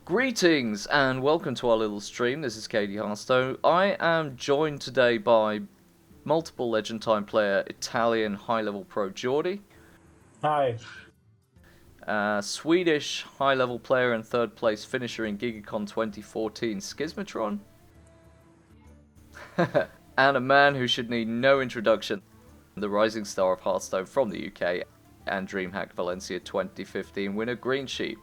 Greetings and welcome to our little stream. This is Katy Hearthstone. I am joined today by multiple Legend Time player Italian high-level pro Giordy. Hi. Swedish high-level player and third place finisher in GigaCon 2014 Schismatron. And a man who should need no introduction, the rising star of Hearthstone from the UK and DreamHack Valencia 2015 winner GreenSheep.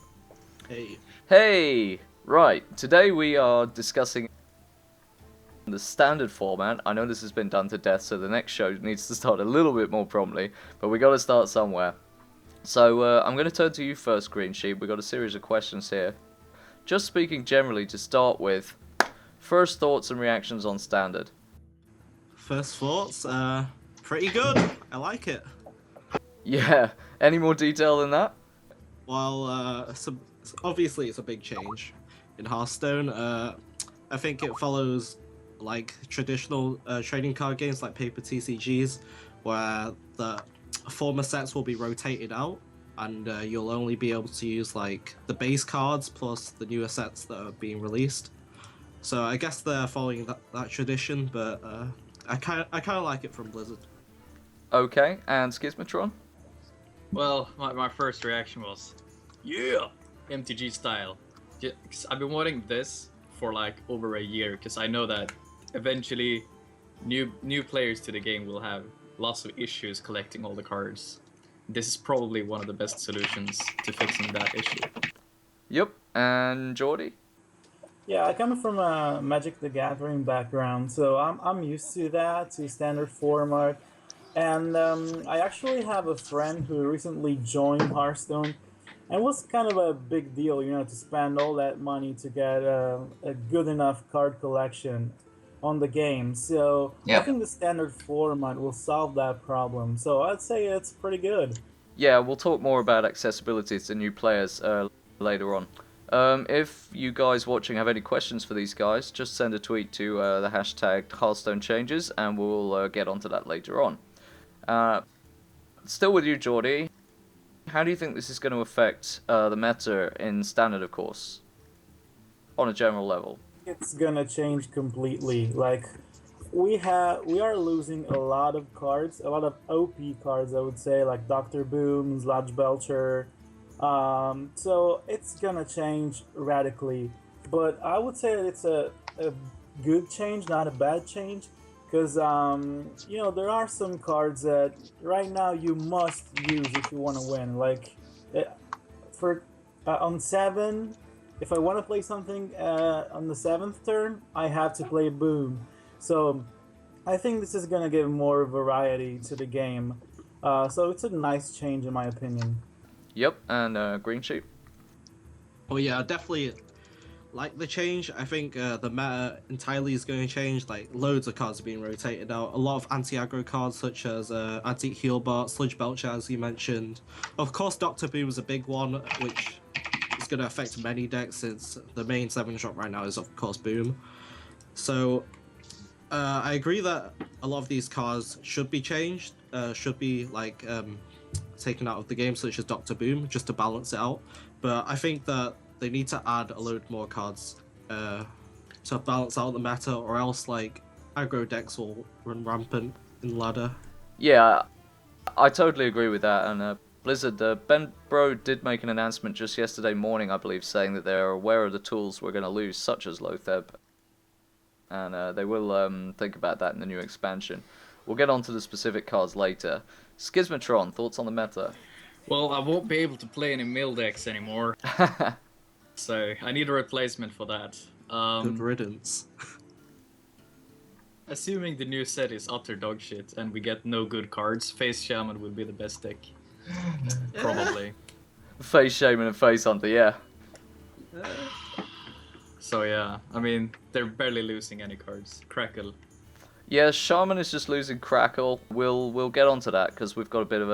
Hey. Hey! Right, today we are discussing the standard format. I know this has been done to death, so the next show needs to start a little bit more promptly, but we got to start somewhere. So I'm going to turn to you first, GreenSheep. We've got a series of questions here. Just speaking generally to start with, first thoughts and reactions on standard. First thoughts, pretty good. I like it. Yeah, any more detail than that? Well, obviously it's a big change in Hearthstone. I think it follows like traditional trading card games like paper TCGs, where the former sets will be rotated out, and you'll only be able to use like the base cards plus the newer sets that are being released. So I guess they're following that tradition, but I kind of like it from Blizzard. Okay, and Schismatron? Well, my first reaction was, yeah, MTG style. Yeah, 'cause I've been wanting this for like over a year, because I know that eventually new players to the game will have lots of issues collecting all the cards. This is probably one of the best solutions to fixing that issue. Yep, and Giordy? Yeah, I come from a Magic the Gathering background, so I'm used to that, to standard format. And I actually have a friend who recently joined Hearthstone, and it was kind of a big deal, to spend all that money to get a good enough card collection on the game. So I think the standard format will solve that problem. So I'd say it's pretty good. Yeah, we'll talk more about accessibility to new players later on. If you guys watching have any questions for these guys, just send a tweet to the hashtag Hearthstone Changes, and we'll get onto that later on. Still with you, Giordy. How do you think this is going to affect the meta in Standard, of course, on a general level? It's gonna change completely. Like, we are losing a lot of cards, a lot of OP cards, I would say, like Dr. Boom, Sludge Belcher. So it's gonna change radically. But I would say that it's a good change, not a bad change. Because, there are some cards that right now you must use if you want to win. Like, on 7, if I want to play something on the 7th turn, I have to play Boom. So, I think this is going to give more variety to the game. So, it's a nice change in my opinion. Yep, and GreenSheep? Oh yeah, definitely like the change. I think the meta entirely is going to change. Like, loads of cards are being rotated out. A lot of anti-aggro cards such as anti-heal bar, Sludge Belcher, as you mentioned. Of course, Dr. Boom is a big one, which is going to affect many decks, since the main 7-drop right now is of course Boom. So I agree that a lot of these cards should be changed, should be like taken out of the game, such as Dr. Boom, just to balance it out. But I think that they need to add a load more cards to balance out the meta, or else like aggro decks will run rampant in ladder. Yeah, I totally agree with that. And Blizzard, Ben Bro did make an announcement just yesterday morning, I believe, saying that they're aware of the tools we're going to lose, such as Lotheb. And they will think about that in the new expansion. We'll get onto the specific cards later. Schismatron, thoughts on the meta? Well, I won't be able to play any mill decks anymore, so I need a replacement for that. Good riddance. Assuming the new set is utter dog shit and we get no good cards, Face Shaman will be the best deck. Probably. Face Shaman and Face Hunter, yeah. So yeah, I mean, they're barely losing any cards. Crackle. Yeah, Shaman is just losing Crackle. We'll get onto that because we've got a bit of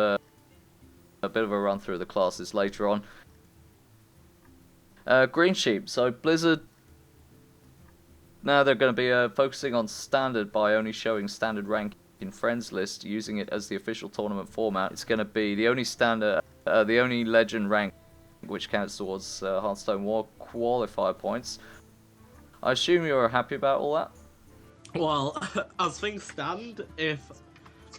a run through the classes later on. GreenSheep. So Blizzard, now they're going to be focusing on standard by only showing standard rank in friends list, using it as the official tournament format. It's going to be the only standard, the only legend rank which counts towards Hearthstone War qualifier points. I assume you're happy about all that? Well, as things stand, if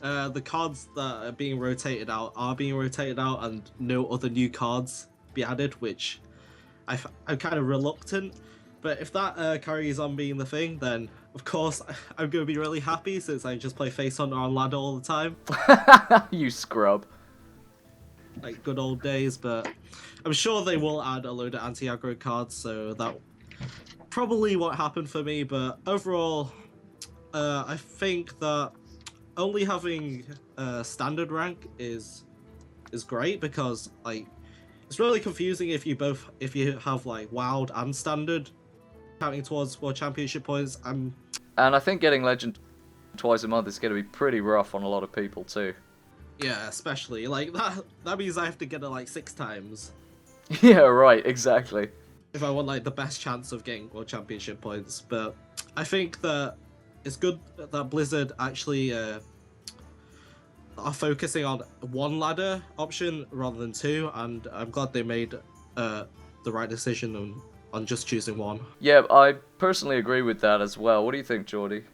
the cards that are being rotated out are being rotated out and no other new cards be added, which I'm kind of reluctant, but if that carries on being the thing, then of course I'm going to be really happy since I just play Face Hunter on ladder all the time. You scrub. Like good old days, but I'm sure they will add a load of anti-aggro cards, so that probably won't happen for me, but overall, I think that only having standard rank is great because like it's really confusing if you have like wild and standard counting towards World Championship points. And I think getting Legend twice a month is going to be pretty rough on a lot of people too. Yeah, especially like that means I have to get it like 6 times. Yeah, right, exactly. If I want like the best chance of getting World Championship points, but I think that it's good that Blizzard actually are focusing on one ladder option rather than 2, and I'm glad they made the right decision on just choosing one. Yeah, I personally agree with that as well. What do you think, Giordy?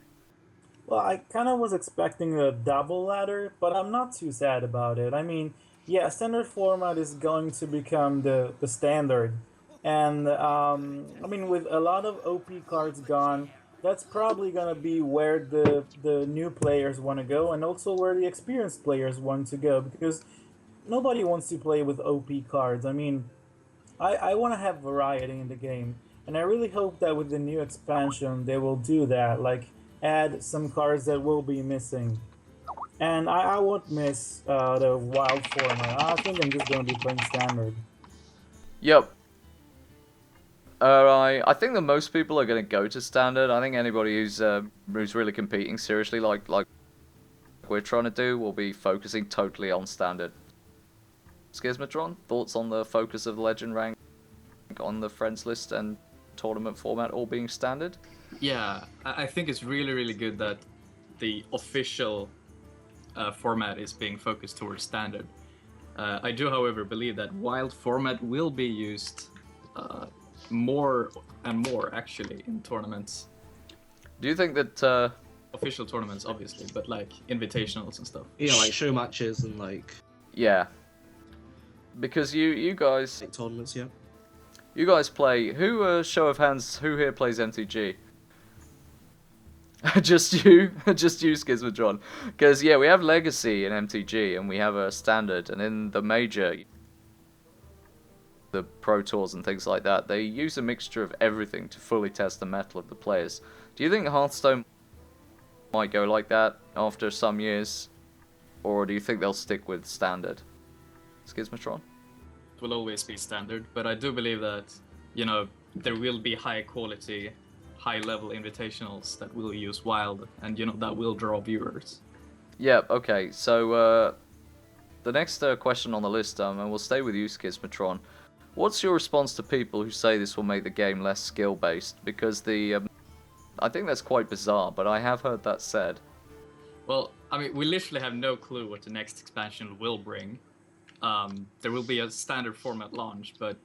Well, I kind of was expecting a double ladder, but I'm not too sad about it. I mean, yeah, standard format is going to become the standard. And, I mean, with a lot of OP cards gone, that's probably going to be where the new players want to go, and also where the experienced players want to go, because nobody wants to play with OP cards. I mean, I want to have variety in the game, and I really hope that with the new expansion they will do that, like add some cards that will be missing. And I won't miss the wild format. I think I'm just going to be playing standard. Yep. I think that most people are going to go to standard. I think anybody who's really competing seriously, like we're trying to do, will be focusing totally on standard. Schismatron, thoughts on the focus of the legend rank on the friends list and tournament format all being standard? Yeah, I think it's really, really good that the official format is being focused towards standard. I do, however, believe that wild format will be used more and more, actually, in tournaments. Do you think that... Official tournaments, obviously, but like invitationals and stuff. Yeah, like show matches and like... Yeah. Because you guys... tournaments, yeah. You guys play... show of hands, who here plays MTG? Just you? Just you, Schismatron. Because, yeah, we have Legacy in MTG, and we have a Standard, and in the Major, the Pro Tours and things like that, they use a mixture of everything to fully test the mettle of the players. Do you think Hearthstone might go like that after some years? Or do you think they'll stick with Standard? Schismatron? It will always be standard, but I do believe that, you know, there will be high quality, high level invitationals that will use wild, and you know, that will draw viewers. Yeah, okay, so the next question on the list, and we'll stay with you, Schismatron. What's your response to people who say this will make the game less skill-based? Because I think that's quite bizarre, but I have heard that said. Well, I mean, we literally have no clue what the next expansion will bring. There will be a standard format launch, but,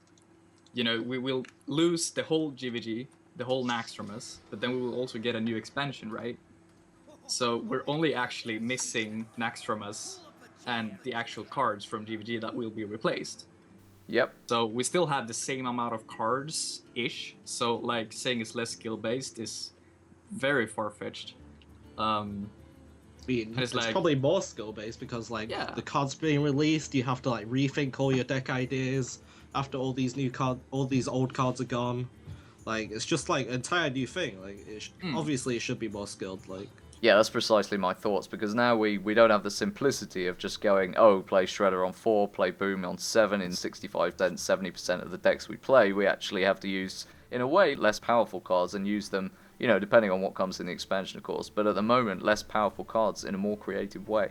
you know, we will lose the whole GVG, the whole Nax from us, but then we will also get a new expansion, right? So we're only actually missing Nax from us and the actual cards from GVG that will be replaced. Yep. So we still have the same amount of cards-ish, so like saying it's less skill-based is very far-fetched. It's like, probably more skill-based because like the cards being released, you have to like rethink all your deck ideas after all these old cards are gone. Like it's just like an entire new thing. Like obviously it should be more skilled. Like yeah, that's precisely my thoughts, because now we don't have the simplicity of just going, oh, play Shredder on 4, play Boom on 7 in 65%, 70% of the decks we play. We actually have to use, in a way, less powerful cards and use them, you know, depending on what comes in the expansion, of course. But at the moment, less powerful cards in a more creative way.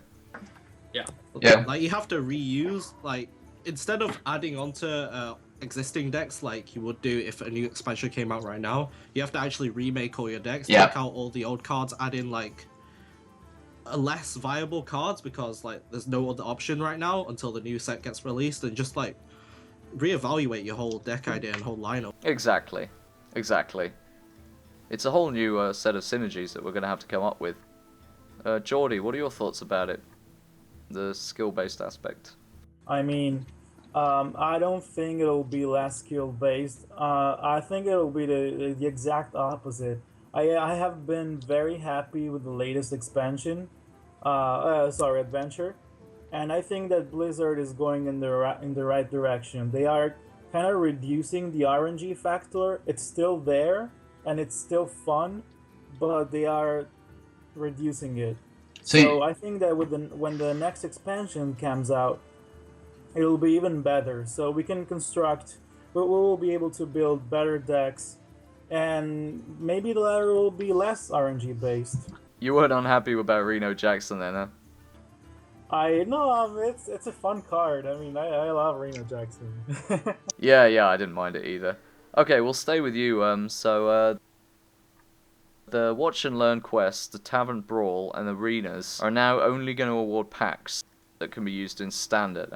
Yeah. Like you have to reuse, like, instead of adding onto existing decks like you would do if a new expansion came out right now, you have to actually remake all your decks, take out all the old cards, add in like less viable cards because like there's no other option right now until the new set gets released, and just like reevaluate your whole deck idea and whole lineup. Exactly. It's a whole new set of synergies that we're going to have to come up with. Giordy, what are your thoughts about it? The skill-based aspect. I mean, I don't think it'll be less skill based. I think it'll be the exact opposite. I have been very happy with the latest expansion, adventure, and I think that Blizzard is going in the right direction. They are kind of reducing the RNG factor. It's still there and it's still fun, but they are reducing it. So I think that when the next expansion comes out, it'll be even better. So we can construct, we will be able to build better decks, and maybe the latter will be less RNG based. You weren't unhappy about Reno Jackson then, huh? I know, it's a fun card. I mean, I love Reno Jackson. Yeah, I didn't mind it either. Okay, we'll stay with you. The Watch and Learn quest, the Tavern Brawl, and the Arenas are now only going to award packs that can be used in Standard.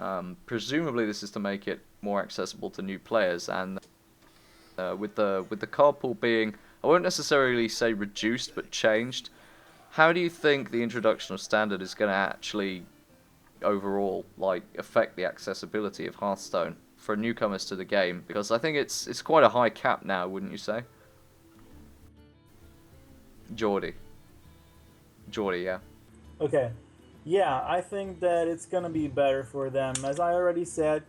Presumably this is to make it more accessible to new players, and with the card pool being, I won't necessarily say reduced, but changed, how do you think the introduction of Standard is going to actually overall affect the accessibility of Hearthstone for newcomers to the game? Because I think it's quite a high cap now, wouldn't you say? Giordy, yeah. Okay. Yeah, I think that it's gonna be better for them. As I already said,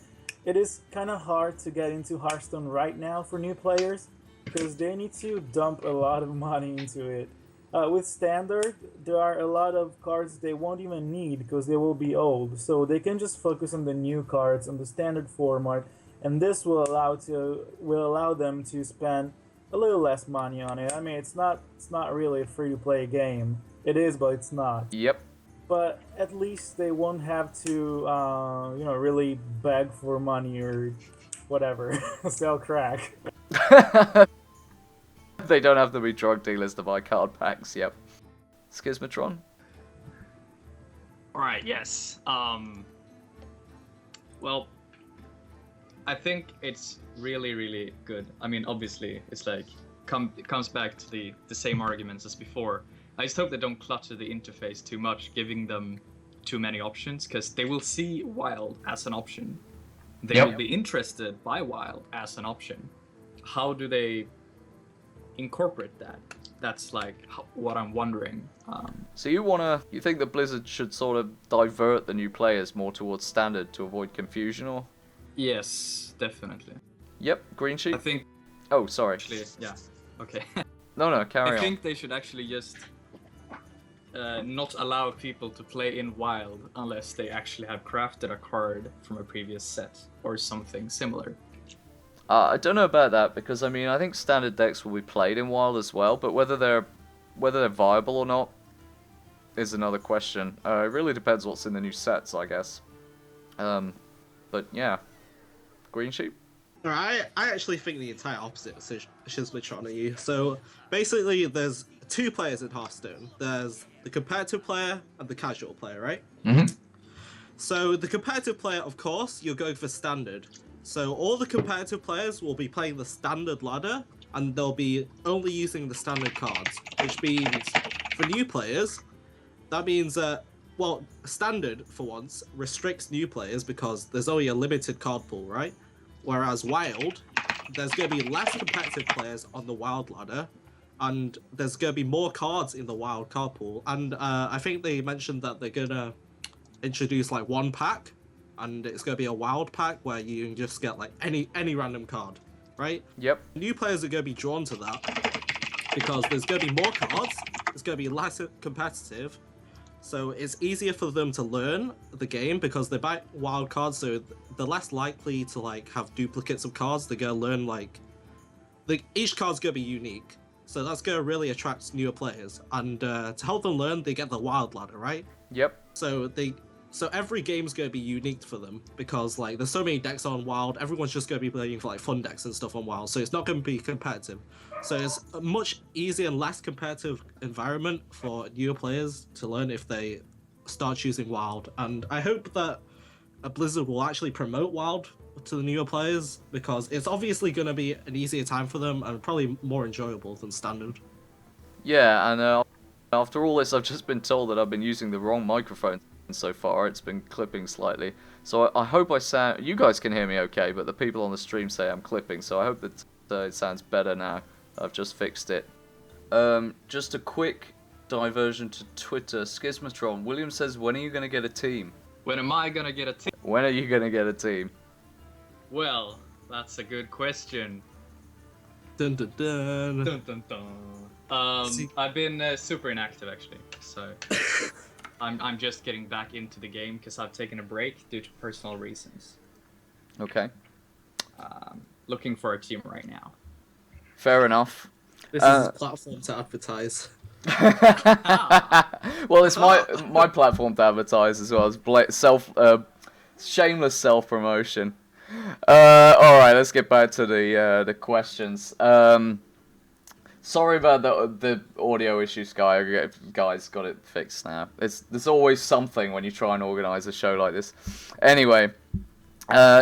it is kind of hard to get into Hearthstone right now for new players because they need to dump a lot of money into it. With Standard, there are a lot of cards they won't even need because they will be old, so they can just focus on the new cards on the Standard format, and this will allow them to spend a little less money on it. I mean, it's not really a free-to-play game. It is, but it's not. Yep. But at least they won't have to, really beg for money or whatever, sell crack. They don't have to be drug dealers to buy card packs. Yep. Schismatron. All right. Yes. Well, I think it's really, really good. I mean, obviously, it's like it comes back to the same arguments as before. I just hope they don't clutter the interface too much, giving them too many options, because they will see Wild as an option. They will be interested by Wild as an option. How do they incorporate that? That's what I'm wondering. So you think that Blizzard should sort of divert the new players more towards Standard to avoid confusion, or? Yes, definitely. Yep, GreenSheep. I think. Oh, sorry. Actually, yeah. Okay. No, carry on. I think they should actually just not allow people to play in Wild unless they actually have crafted a card from a previous set or something similar. I don't know about that, because I mean, I think Standard decks will be played in Wild as well, but whether they're viable or not is another question. It really depends what's in the new sets, I guess. But yeah, GreenSheep. I actually think the entire opposite of Schismatron and you. So basically, there's two players in Hearthstone. There's the competitive player and the casual player, right? Mm-hmm. So the competitive player, of course, you're going for Standard. So all the competitive players will be playing the Standard ladder, and they'll be only using the Standard cards, which means for new players, that means that, Standard, for once, restricts new players because there's only a limited card pool, right? Whereas Wild, there's going to be less competitive players on the Wild ladder, and there's going to be more cards in the Wild card pool. And I think they mentioned that they're going to introduce one pack, and it's going to be a Wild pack where you can just get any random card, right? Yep. New players are going to be drawn to that because there's going to be more cards, it's going to be less competitive, so it's easier for them to learn the game because they buy Wild cards, so they're less likely to have duplicates of cards. They're going to learn each card's going to be unique, so that's going to really attract newer players. And to help them learn, they get the Wild ladder, right? Yep. So every game's going to be unique for them because there's so many decks on Wild. Everyone's just going to be playing for fun decks and stuff on Wild, so it's not going to be competitive. So it's a much easier and less competitive environment for newer players to learn if they start choosing Wild. And I hope that Blizzard will actually promote Wild to the newer players because it's obviously going to be an easier time for them and probably more enjoyable than standard. Yeah, and after all this, I've just been told that I've been using the wrong microphone so far. It's been clipping slightly. So I hope I sound... You guys can hear me okay, but the people on the stream say I'm clipping, so I hope that it sounds better now. I've just fixed it. Just a quick diversion to Twitter. Schismatron, William says, when are you going to get a team? When am I gonna get a team? When are you going to get a team? Well, that's a good question. Dun dun dun. Dun, dun, dun. I've been super inactive actually, so I'm just getting back into the game because I've taken a break due to personal reasons. Okay. Looking for a team right now. Fair enough. This is a platform to advertise. Well, it's my platform to advertise as well as shameless self promotion. All right, let's get back to the questions. Sorry about the audio issues, guys. Got it fixed now. There's always something when you try and organise a show like this. Anyway,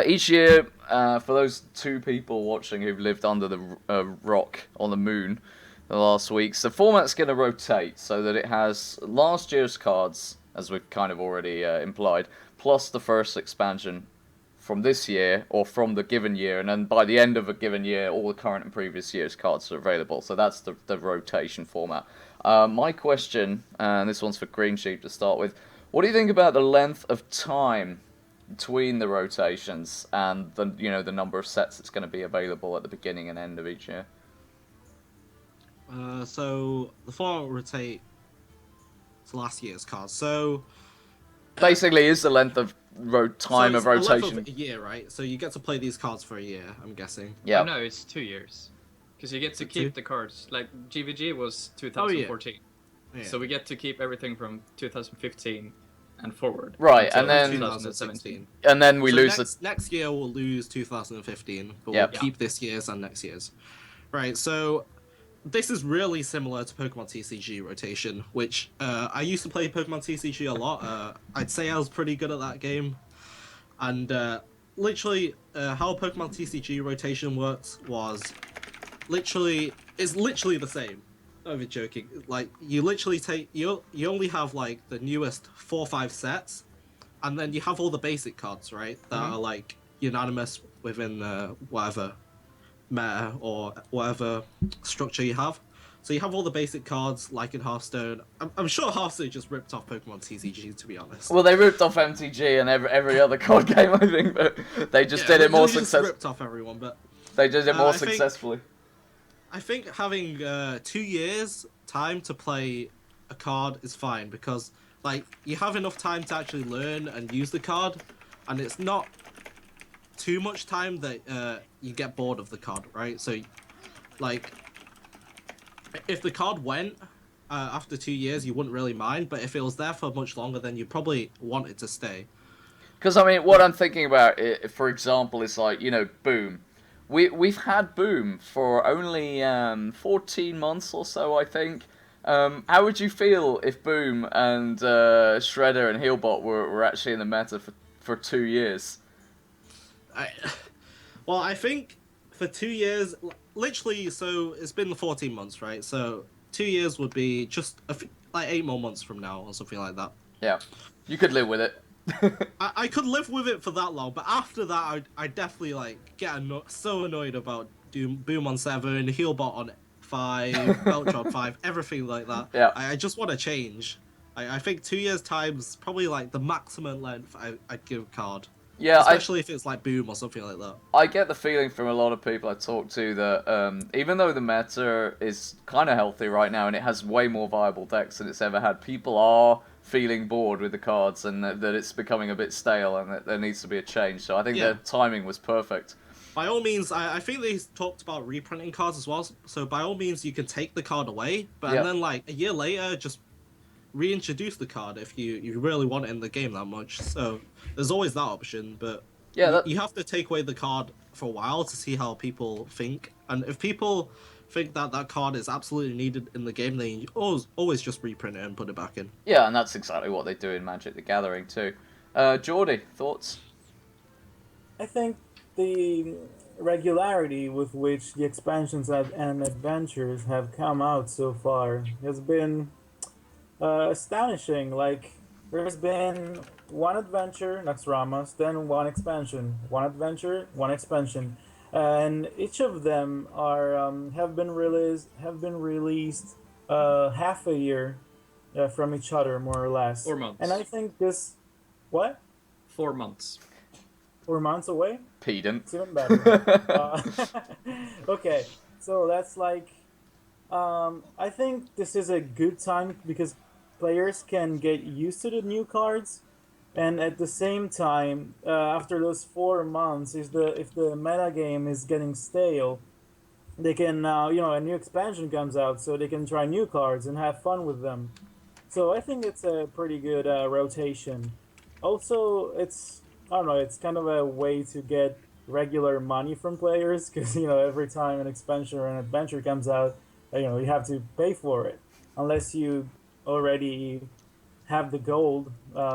each year, for those 2 people watching who've lived under the rock on the moon the last weeks, the format's going to rotate so that it has last year's cards, as we've kind of already implied, plus the first expansion from this year or from the given year, and then by the end of a given year, all the current and previous year's cards are available. So that's the rotation format. My question, and this one's for GreenSheep to start with, what do you think about the length of time between the rotations and the number of sets that's going to be available at the beginning and end of each year? So the format will rotate to last year's cards. So basically, is the length of time of rotation? A length of a year, right? So you get to play these cards for a year, I'm guessing. Yeah. No, it's 2 years. Because you get to keep the cards. Like, GVG was 2014. Yeah. So we get to keep everything from 2015 and forward. Right, and then 2017. And then we lose next year we'll lose 2015, but Yep. we'll keep this year's and next year's. Right, so this is really similar to Pokemon TCG rotation, which I used to play Pokemon TCG a lot. I'd say I was pretty good at that game. And literally, how Pokemon TCG rotation works was it's literally the same. Not even joking. Like, you literally you only have like the newest 4 or 5 sets, and then you have all the basic cards, right? That are like unanimous within whatever meta or whatever structure you have. So you have all the basic cards, like in Hearthstone. I'm sure Hearthstone just ripped off Pokemon TCG, to be honest. Well, they ripped off MTG and every other card game, I think, but they just did it more successfully. Ripped off everyone, but they did it more successfully. I think having 2 years time to play a card is fine because, like, you have enough time to actually learn and use the card, and it's not too much time that you get bored of the card, right? So, like, if the card went after 2 years, you wouldn't really mind, but if it was there for much longer, then you probably want it to stay. Because, I mean, what I'm thinking about, for example, is like, Boom. We've had Boom for only 14 months or so, I think. How would you feel if Boom and Shredder and Healbot were actually in the meta for 2 years? I think for 2 years, literally, so it's been 14 months, right? So 2 years would be just like 8 more months from now or something like that. Yeah, you could live with it. I could live with it for that long, but after that, I definitely like get so annoyed about Boom on 7, Healbot on 5, Belcher on 5, everything like that. Yeah. I just want to change. I think 2 years time's probably like the maximum length I'd give a card. Yeah, especially if it's like Boom or something like that. I get the feeling from a lot of people I talk to that even though the meta is kind of healthy right now and it has way more viable decks than it's ever had, people are feeling bored with the cards and that it's becoming a bit stale and that there needs to be a change. So I think the timing was perfect. By all means, I think they talked about reprinting cards as well. So by all means, you can take the card away, but and then like a year later, just reintroduce the card if you really want it in the game that much. So there's always that option, but you have to take away the card for a while to see how people think. And if people think that card is absolutely needed in the game, then you always just reprint it and put it back in. Yeah, and that's exactly what they do in Magic the Gathering too. Giordy, thoughts? I think the regularity with which the expansions and adventures have come out so far has been astonishing. Like, there's been one adventure, Naxxramas, then one expansion, one adventure, one expansion, and each of them are have been released half a year from each other, more or less. 4 months. And I think this, what, 4 months. 4 months away? Pedant. It's even better. Okay, so that's like, I think this is a good time because players can get used to the new cards, and at the same time, after those 4 months, if the meta game is getting stale, they can a new expansion comes out, so they can try new cards and have fun with them. So I think it's a pretty good rotation. Also, it's I don't know, it's kind of a way to get regular money from players because every time an expansion or an adventure comes out, you have to pay for it unless you already have the gold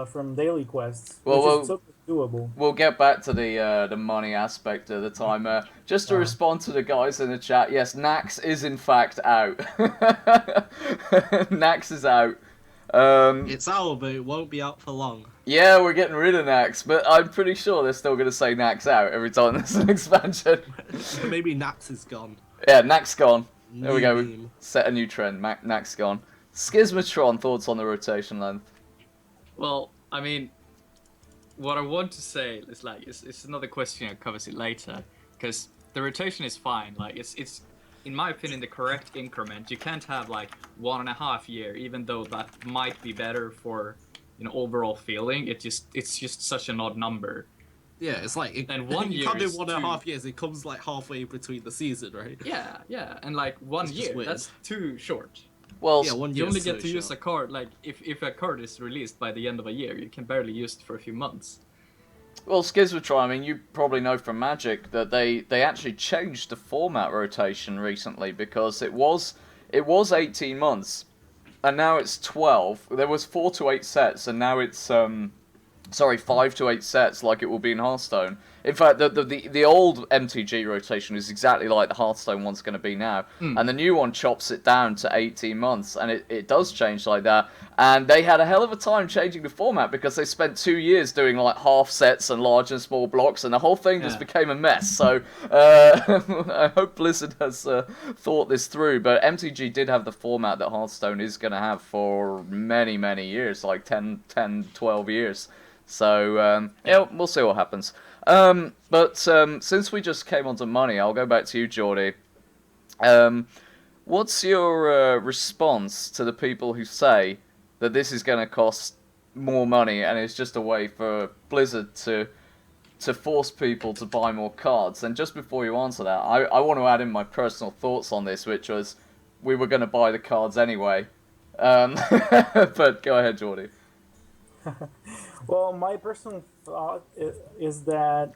from daily quests, Well, which well, is totally doable. we'll get back to the money aspect of the time. Just to respond to the guys in the chat, yes, Nax is in fact out. Nax is out. It's out, but it won't be out for long. Yeah, we're getting rid of Nax, but I'm pretty sure they're still going to say Nax out every time there's an expansion. Maybe Nax is gone. Yeah, Nax gone. There we New go. meme. Set a new trend. Nax gone. Schismatron, thoughts on the rotation length? Well, I mean, what I want to say is like it's another question that covers it later, because the rotation is fine. Like it's in my opinion the correct increment. You can't have like 1.5 year, even though that might be better for overall feeling. It's just such an odd number. Yeah, it's like And 1 you year can't do is 1.5 too- years. It comes like halfway between the season, right? Yeah, and like 1 It's just year, weird. that's too short. Well, Yeah, 1 You year. only is get so to use short. a card, like, if a card is released by the end of a year, you can barely use it for a few months. Well, Schismatron, I mean, you probably know from Magic that they actually changed the format rotation recently because it was 18 months, and now it's 12. There was 4 to 8 sets, and now it's 5 to 8 sets like it will be in Hearthstone. In fact, the old MTG rotation is exactly like the Hearthstone one's going to be now. And the new one chops it down to 18 months, and it does change like that. And they had a hell of a time changing the format because they spent 2 years doing like half sets and large and small blocks, and the whole thing just became a mess. So I hope Blizzard has thought this through. But MTG did have the format that Hearthstone is going to have for many, many years, like 10, 12 years. So, yeah, we'll see what happens. But since we just came onto money, I'll go back to you, Giordy. What's your response to the people who say that this is going to cost more money and it's just a way for Blizzard to force people to buy more cards? And just before you answer that, I want to add in my personal thoughts on this, which was we were going to buy the cards anyway. But go ahead, Giordy. Well, my personal thought is that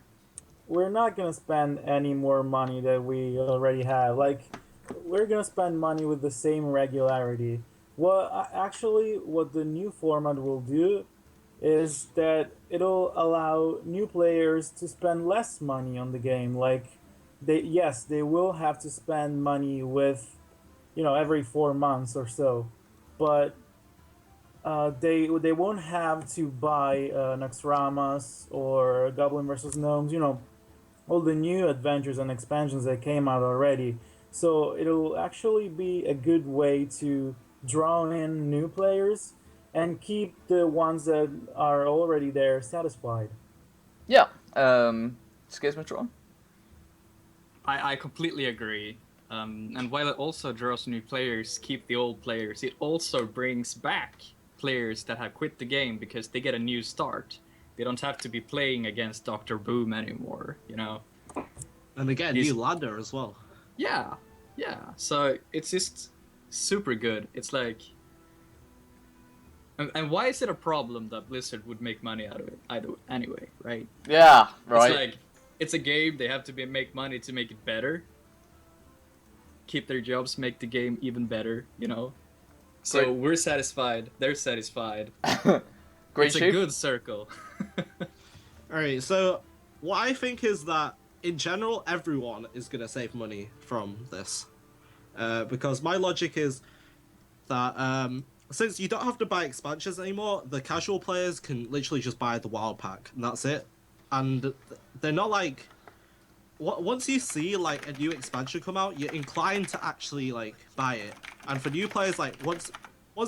we're not gonna spend any more money that we already have. Like, we're gonna spend money with the same regularity. Well, actually, what the new format will do is that it'll allow new players to spend less money on the game. Like, they will have to spend money with, every 4 months or so, but they won't have to buy Naxxramas or Goblin versus Gnomes. All the new adventures and expansions that came out already. So it'll actually be a good way to draw in new players and keep the ones that are already there satisfied. Yeah. Schismatron? I completely agree. And while it also draws new players, keep the old players, it also brings back players that have quit the game because they get a new start. They don't have to be playing against Dr. Boom anymore, And they get a He's- new ladder as well. Yeah. So it's just super good. It's like... And why is it a problem that Blizzard would make money out of it anyway, right? Yeah, right. It's like, it's a game, they have to make money to make it better. Keep their jobs, make the game even better, So Great. we're satisfied, they're satisfied. Great It's a shape. good circle. Alright, so what I think is that in general, everyone is gonna save money from this, because my logic is that since you don't have to buy expansions anymore, the casual players can literally just buy the wild pack and that's it. And they're not like, once you see like a new expansion come out, you're inclined to actually like buy it. And for new players, like once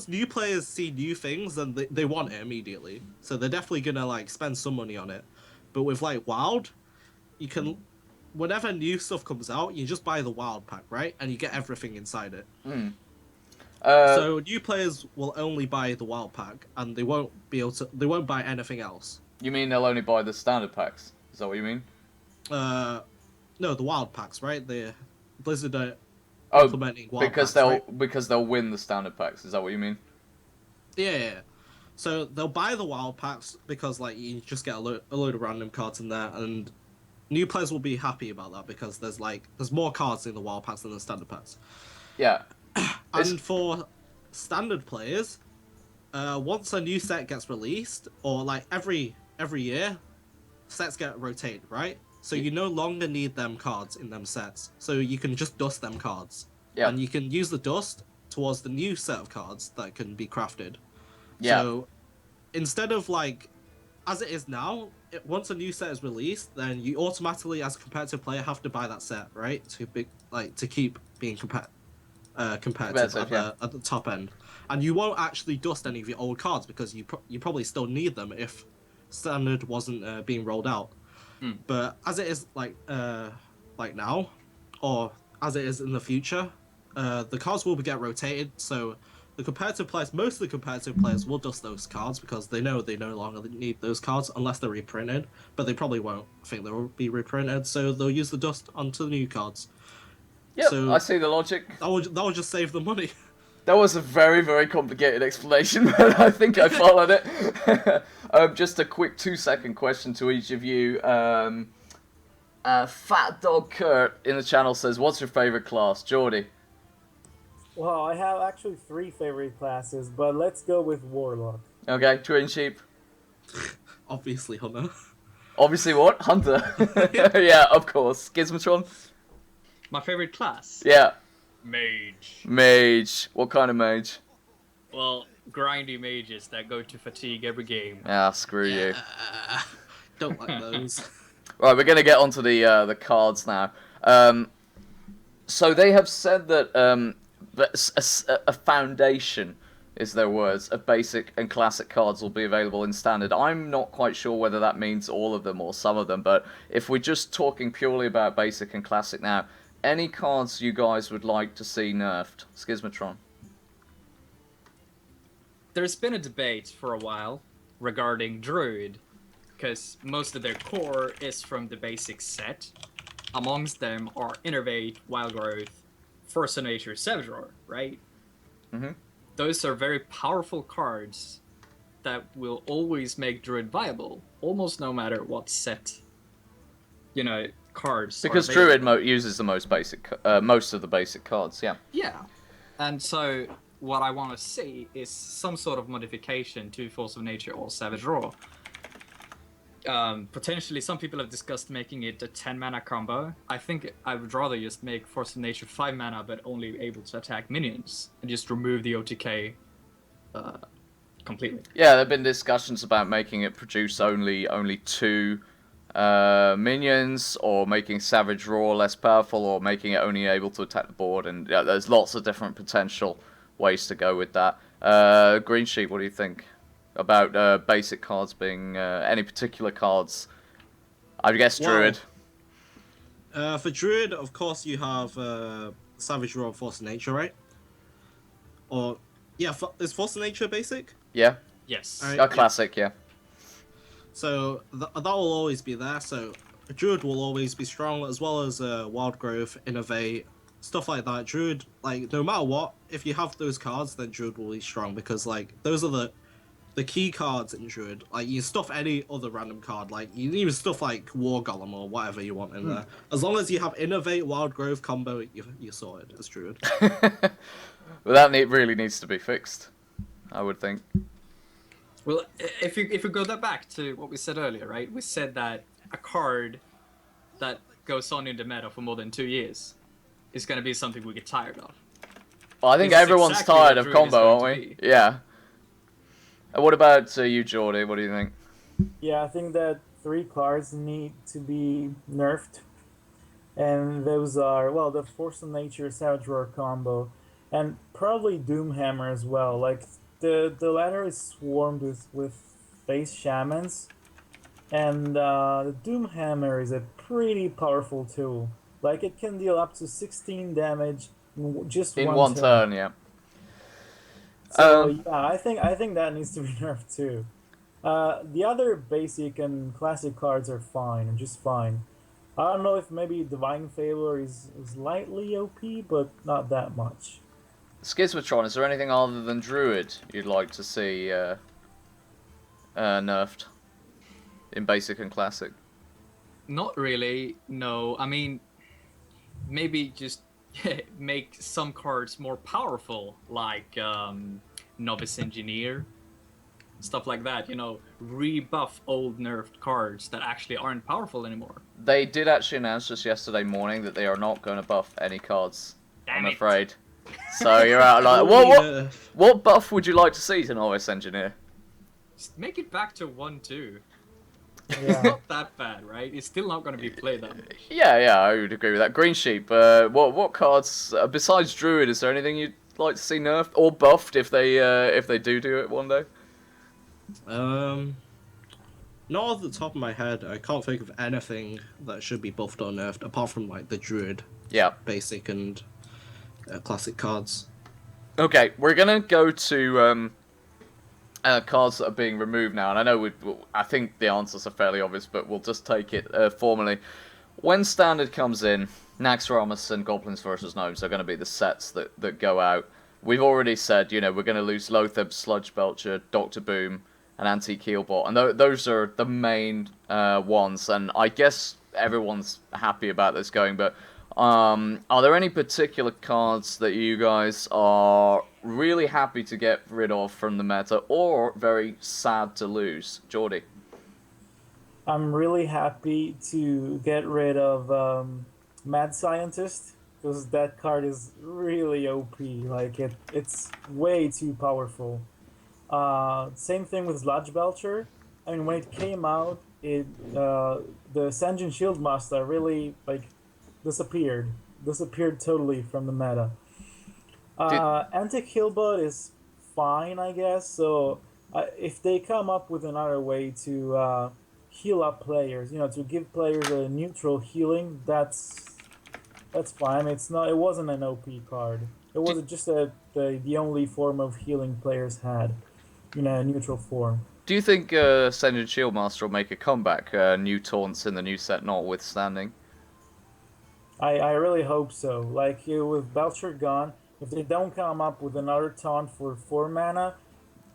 new players see new things, then they want it immediately. So they're definitely gonna like spend some money on it. But with like wild, you can, whenever new stuff comes out, you just buy the wild pack, right? And you get everything inside it. So new players will only buy the wild pack, and they won't buy anything else. You mean they'll only buy the standard packs? Is that what you mean? No, the wild packs, right? The Blizzard are Oh, implementing wild because packs, right? because they'll win the standard packs. Is that what you mean? Yeah. So they'll buy the wild packs because like you just get a load of random cards in there, and new players will be happy about that because there's more cards in the wild packs than the standard packs. Yeah. And for standard players, once a new set gets released, or like every year, sets get rotated, right? So you no longer need them cards in them sets. So you can just dust them cards. Yeah. And you can use the dust towards the new set of cards that can be crafted. Yeah. So instead of like, as it is now, once a new set is released, then you automatically, as a competitive player, have to buy that set, right? To keep being competitive at the top end. And you won't actually dust any of your old cards because you probably still need them if standard wasn't being rolled out. But as it is like now, or as it is in the future, the cards will get rotated. So the competitive players, most of the competitive players will dust those cards because they know they no longer need those cards unless they're reprinted. But they probably won't think they'll be reprinted, so they'll use the dust onto the new cards. Yeah, So I see the logic. That would just save the money. That was a very, very complicated explanation, but I think I followed it. Just a quick 2-second question to each of you. Fat Dog Kurt in the channel says, "What's your favorite class?" Giordy. Well, I have actually 3 favorite classes, but let's go with Warlock. Okay, GreenSheep. Obviously, Hunter. Obviously, what? Hunter. Yeah, of course. Schismatron. My favorite class? Yeah. Mage. Mage. What kind of mage? Well, grindy mages that go to fatigue every game. Ah, screw you. Don't like those. Right, we're going to get onto the cards now. So they have said that a foundation, is their words, of basic and classic cards will be available in standard. I'm not quite sure whether that means all of them or some of them, but if we're just talking purely about basic and classic now, any cards you guys would like to see nerfed? Schismatron. There's been a debate for a while regarding Druid, because most of their core is from the basic set. Amongst them are Innervate, Wild Growth, Force of Nature, Savage Roar, right? Mm-hmm. Those are very powerful cards that will always make Druid viable, almost no matter what set, cards. Because Druid uses the most of the basic cards, yeah. Yeah, and so what I want to see is some sort of modification to Force of Nature or Savage Roar. Potentially, some people have discussed making it a 10 mana combo. I think I would rather just make Force of Nature 5 mana, but only able to attack minions, and just remove the OTK completely. Yeah, there have been discussions about making it produce only 2 minions, or making Savage Roar less powerful, or making it only able to attack the board, and yeah, there's lots of different potential ways to go with that. GreenSheep, what do you think about basic cards being any particular cards? I guess Druid. For Druid, of course, you have Savage Roar and Force of Nature, right? Or yeah, is Force of Nature basic? Yeah. Yes. Right, Classic, yeah. So that will always be there. So Druid will always be strong, as well as Wild Growth, Innovate, stuff like that. Druid, like, no matter what, if you have those cards, then Druid will be strong, because like those are the key cards in Druid. Like, you stuff any other random card, like you even stuff like War Golem or whatever you want in there. As long as you have Innovate, Wild Growth combo, you're sorted as Druid. Well, that really needs to be fixed, I would think. Well, if we go back to what we said earlier, right? We said that a card that goes on in the meta for more than 2 years, it's gonna be something we get tired of. Well, I think This is everyone's exactly tired what of Druid is combo, aren't going we? to be. Yeah. And what about you, Giordy? What do you think? Yeah, I think that 3 cards need to be nerfed, and those are, well, the Force of Nature Savage Roar combo, and probably Doomhammer as well. Like the latter is swarmed with face shamans, and the Doomhammer is a pretty powerful tool. Like it can deal up to 16 damage in just In one one turn. turn, yeah. So Um, yeah, I think that needs to be nerfed too. The other basic and classic cards are fine, and just fine. I don't know if maybe Divine Favor is slightly OP, but not that much. Schismatron, is there anything other than Druid you'd like to see nerfed in basic and classic? Not really. No, I mean, maybe just make some cards more powerful, like Novice Engineer, stuff like that. Rebuff old nerfed cards that actually aren't powerful anymore. They did actually announce just yesterday morning that they are not going to buff any cards. Damn I'm it. afraid. So you're out like, Holy what nerf. what buff would you like to see to Novice Engineer? Just make it back to 1-2. It's Yeah. not that bad, right? It's still not going to be played that much. Yeah, I would agree with that. GreenSheep, what cards besides Druid? Is there anything you'd like to see nerfed or buffed if they do it one day? Not off the top of my head, I can't think of anything that should be buffed or nerfed apart from like the Druid Yeah. basic and classic cards. Okay, we're gonna go to cards that are being removed now, and I know I think the answers are fairly obvious, but we'll just take it formally. When Standard comes in, Naxxramas and Goblins vs. Gnomes are going to be the sets that go out. We've already said, we're going to lose Lotheb, Sludge Belcher, Dr. Boom, and Antique Healbot, and those are the main ones, and I guess everyone's happy about this going, but are there any particular cards that you guys are really happy to get rid of from the meta, or very sad to lose? Giordy? I'm really happy to get rid of Mad Scientist, because that card is really OP. Like it's way too powerful. Same thing with Sludge Belcher. I mean, when it came out, the Sanjin Shield Master really disappeared totally from the meta. Antic Healbot is fine, I guess. So if they come up with another way to heal up players, to give players a neutral healing, that's fine. It wasn't an OP card. It was just the only form of healing players had, a neutral form. Do you think Senjin Shieldmaster will make a comeback? New taunts in the new set notwithstanding. I really hope so. Like with Belcher gone, if they don't come up with another taunt for 4 mana,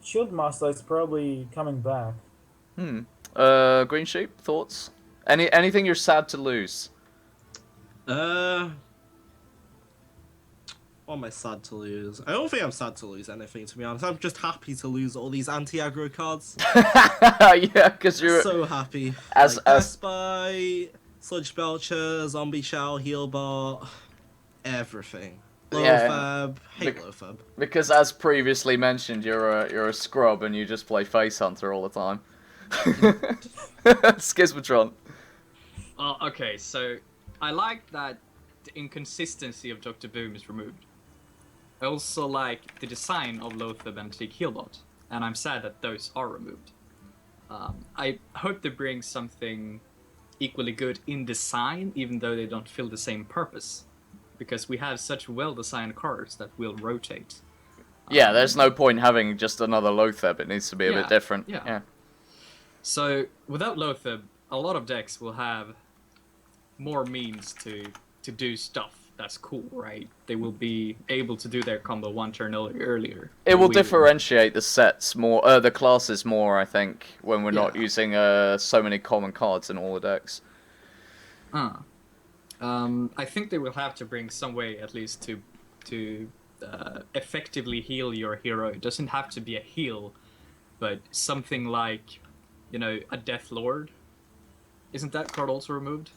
Shieldmaster is probably coming back. GreenSheep, thoughts? Anything you're sad to lose? What am I sad to lose? I don't think I'm sad to lose anything, to be honest. I'm just happy to lose all these anti-aggro cards. Yeah, because you're so happy. as Death Spy, Sludge Belcher, Zombie Shell, Healbot, everything. Lothab, hate Lothab. Because as previously mentioned, you're a scrub and you just play Face Hunter all the time. Schismatron. Okay, so I like that the inconsistency of Dr. Boom is removed. I also like the design of Lothab and Antique Healbot, and I'm sad that those are removed. I hope they bring something equally good in design, even though they don't fill the same purpose, because we have such well-designed cards that will rotate. Yeah, there's no point having just another Lothab. It needs to be a bit different. Yeah. So without Lothab, a lot of decks will have more means to do stuff that's cool, right? They will be able to do their combo 1 turn earlier. It will differentiate the sets more, the classes more, I think, when we're not using so many common cards in all the decks. I think they will have to bring some way, at least, to effectively heal your hero. It doesn't have to be a heal, but something like, a Death Lord. Isn't that card also removed?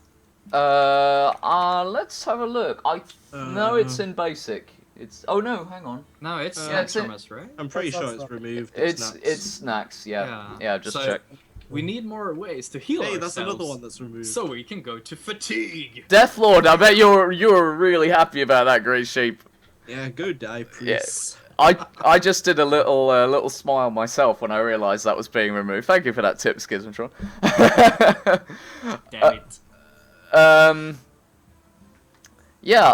Let's have a look. No, it's in basic. Oh no, hang on. No, it's Yeah, snacks it's from us, right? I'm pretty That's sure not it's stuff. removed. It's snacks. Yeah. Just so check. we need more ways to heal Hey, ourselves. that's another one that's removed. So we can go to fatigue. Deathlord, I bet you're really happy about that, GreenSheep. Yeah, go die, please. I just did a little smile myself when I realised that was being removed. Thank you for that tip, Schismatron. Damn it. Yeah,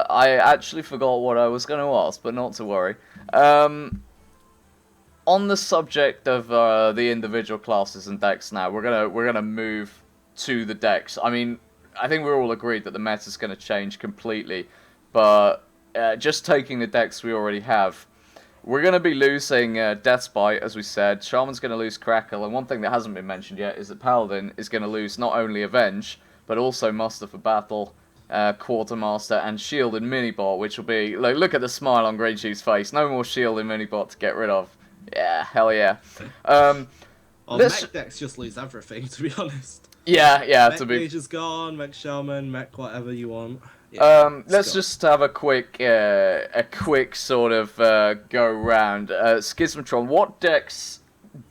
I actually forgot what I was going to ask, but not to worry. On the subject of the individual classes and decks now, we're gonna move to the decks. I mean, I think we're all agreed that the meta is going to change completely, but just taking the decks we already have, we're going to be losing Deathbite, as we said. Shaman's going to lose Crackle, and one thing that hasn't been mentioned yet is that Paladin is going to lose not only Avenge, but also Muster for Battle, Quartermaster, and Shield and Minibot, which will be... Look at the smile on GreenSheep's face. No more Shield and Minibot to get rid of. Yeah, hell yeah. Mech decks just lose everything, to be honest. Yeah, Mech to be... Mage is gone, Mech Shaman, Mech whatever you want. Yeah, let's just have a quick sort of go round. Schismatron, what decks,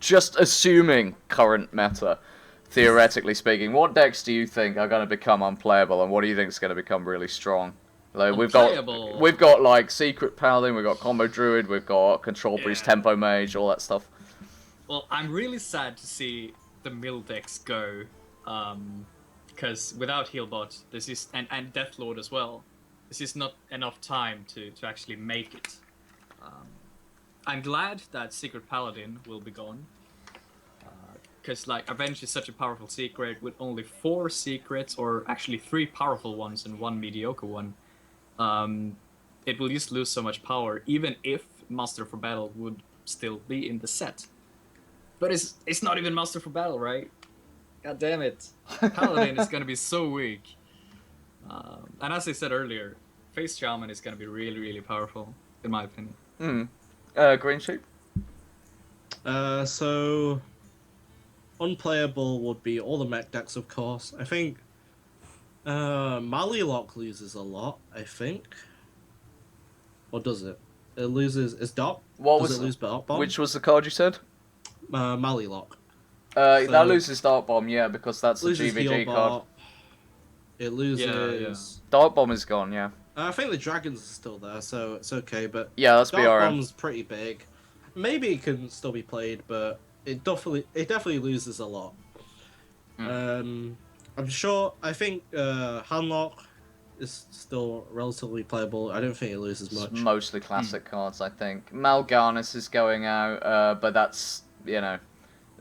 just assuming current meta, theoretically speaking, what decks do you think are going to become unplayable, and what do you think is going to become really strong? Like, we've got like Secret Paladin, we've got Combo Druid, we've got Control Priest, Tempo Mage, all that stuff. Well, I'm really sad to see the mill decks go. Because without Healbot, this is and Deathlord as well, this is not enough time to actually make it. I'm glad that Secret Paladin will be gone, because like Avenge is such a powerful secret with only 4 secrets, or actually 3 powerful ones and 1 mediocre one. It will just lose so much power, even if Master for Battle would still be in the set. But it's not even Master for Battle, right? God damn it. Paladin is going to be so weak. And as I said earlier, Face Shaman is going to be really, really powerful, in my opinion. GreenSheep? So... Unplayable would be all the mech decks, of course. I think... Malilock loses a lot, I think. Or does it? It loses... Is Dark... Does it lose Dark Bomb? Which was the card you said? Malilock. That loses Dark Bomb, yeah, because that's a Loses GVG Heal card. Bot. It loses... Yeah. Dark Bomb is gone, yeah. I think the Dragons are still there, so it's okay, but... Yeah, that's Dark BRM. Bomb's pretty big. Maybe it can still be played, but it definitely loses a lot. I'm sure... I think Handlock is still relatively playable. I don't think it loses much. It's mostly classic cards, I think. Mal'Ganis is going out, but that's, you know...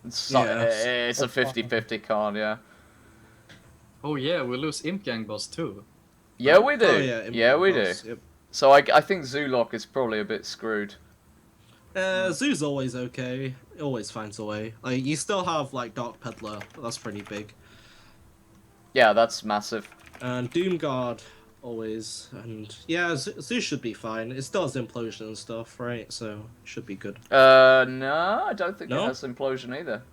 It's a 50-50 card, yeah. Oh yeah, we lose Imp Gang Boss too. Yeah, we do. Oh, yeah, yeah, we do. Yep. So I think Zoolock is probably a bit screwed. Zoo's always okay. It always finds a way. Like, you still have, like, Dark Peddler. But that's pretty big. Yeah, that's massive. And Doomguard, always. And, yeah, Zoo should be fine. It still has Implosion and stuff, right? So, it should be good. No, I don't think it has Implosion either.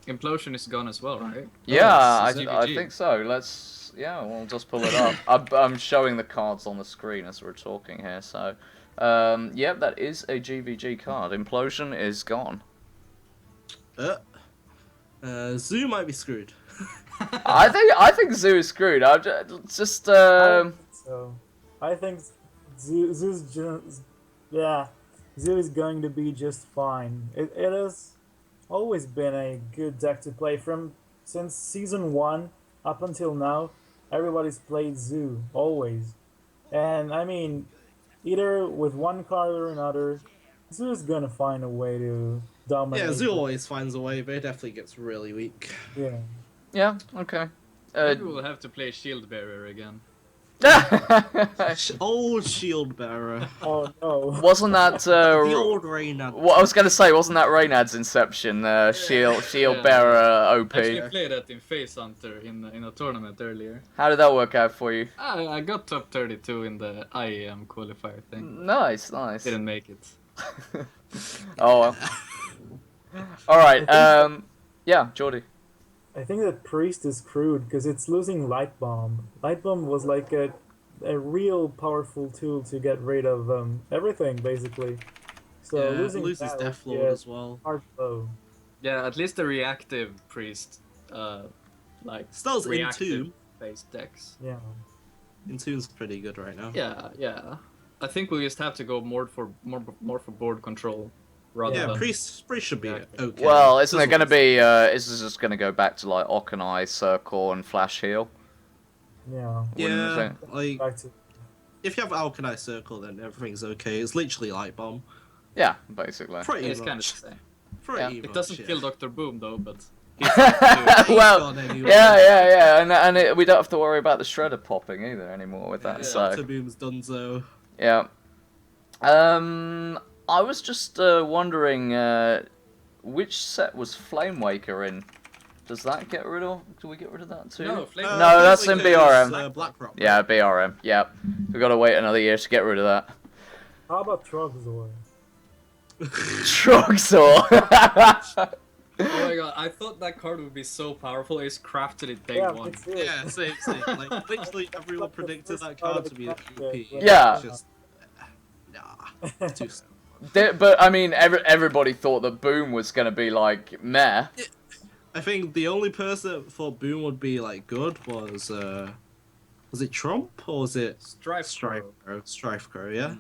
Implosion is gone as well, right? Yeah, Oh, I think so. We'll just pull it up. I'm showing the cards on the screen as we're talking here, so... yeah, that is a GVG card. Implosion is gone. Zoo might be screwed. I think Zoo is screwed. I just I don't think so. I think Zoo's just... Yeah, Zoo is going to be just fine. It has always been a good deck to play since Season 1 up until now. Everybody's played Zoo, always. And, I mean, either with one card or another, Zoo is gonna find a way to dominate. Yeah, Zoo always finds a way, but it definitely gets really weak. Yeah. Yeah, okay. Maybe we'll have to play Shield Bearer again. Old Shield Bearer. Oh no. Wasn't that The old Reynad. what I was gonna say? Wasn't that Reynad's Inception? Shield Bearer OP. I actually played that in Face Hunter in a tournament earlier. How did that work out for you? I got top 32 in the IEM qualifier thing. Nice. Didn't make it. Oh well. All right. Yeah, Giordy. I think that Priest is screwed because it's losing Light Bomb. Light Bomb was like a real powerful tool to get rid of everything basically. So Yeah, it losing loses that would Death be Lord a as well. hard blow. Yeah, at least the reactive priest, like Still's reactive Entomb. based decks. Yeah. Entomb's pretty good right now. Yeah, yeah. I think we just have to go more for board control rather Yeah, than Priest should be reactive. okay. Well, isn't it Doesn't going to lose be? that much. Is this just going to go back to like Okanai, Circle, and Flash Heal? Yeah. Wouldn't you Yeah, think? like Back to if you have Alkanai Circle, then everything's okay. It's literally Light Bomb. Yeah, basically. Pretty It's kind of much. the same. Pretty It much. doesn't yeah. kill Dr. Boom though, but He's Well, gone anyway. yeah, and we don't have to worry about the shredder popping either anymore with that. Yeah, So Dr. Boom's donezo. yeah. I was just wondering which set was Flame Waker in. Does that get rid of? Do we get rid of that too? no, Flame No, that's in BRM. BlackRock. Yeah, BRM. Yeah, we got to wait another year to get rid of that. how about Trogzor? Troxor. Oh my god, I thought that card would be so powerful. It's crafted it day Yeah, one. it's it. Yeah, same. Like, literally everyone Like the predicted first that part card of to the be craft OP. deck, Yeah. It's just, nah, it's too slow. But I mean, everybody thought that Boom was gonna be like meh. I think the only person that thought Boom would be like good was it Trump or was it Strife Crow. Strife Crow, yeah.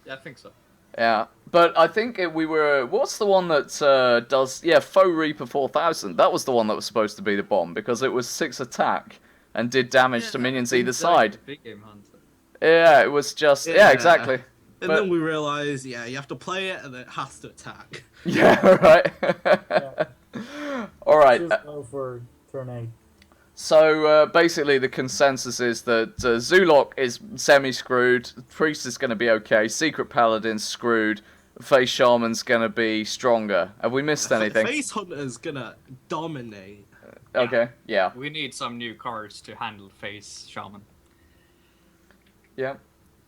Yeah, I think so. Yeah, but I think we were. What's the one that does? Yeah, Faux Reaper 4000. That was the one that was supposed to be the bomb because it was 6 attack and did damage to minions either side. Big game hunter. Yeah, it was just. Yeah, Yeah. exactly. And But- then we realized, yeah, you have to play it and then it has to attack. Yeah, right. All right. Just go for turn 8. So basically, the consensus is that Zulok is semi-screwed, Priest is going to be okay, Secret Paladin's screwed, Face Shaman's going to be stronger. Have we missed anything? Face Hunter's gonna dominate. Okay, yeah, We need some new cards to handle Face Shaman. yeah.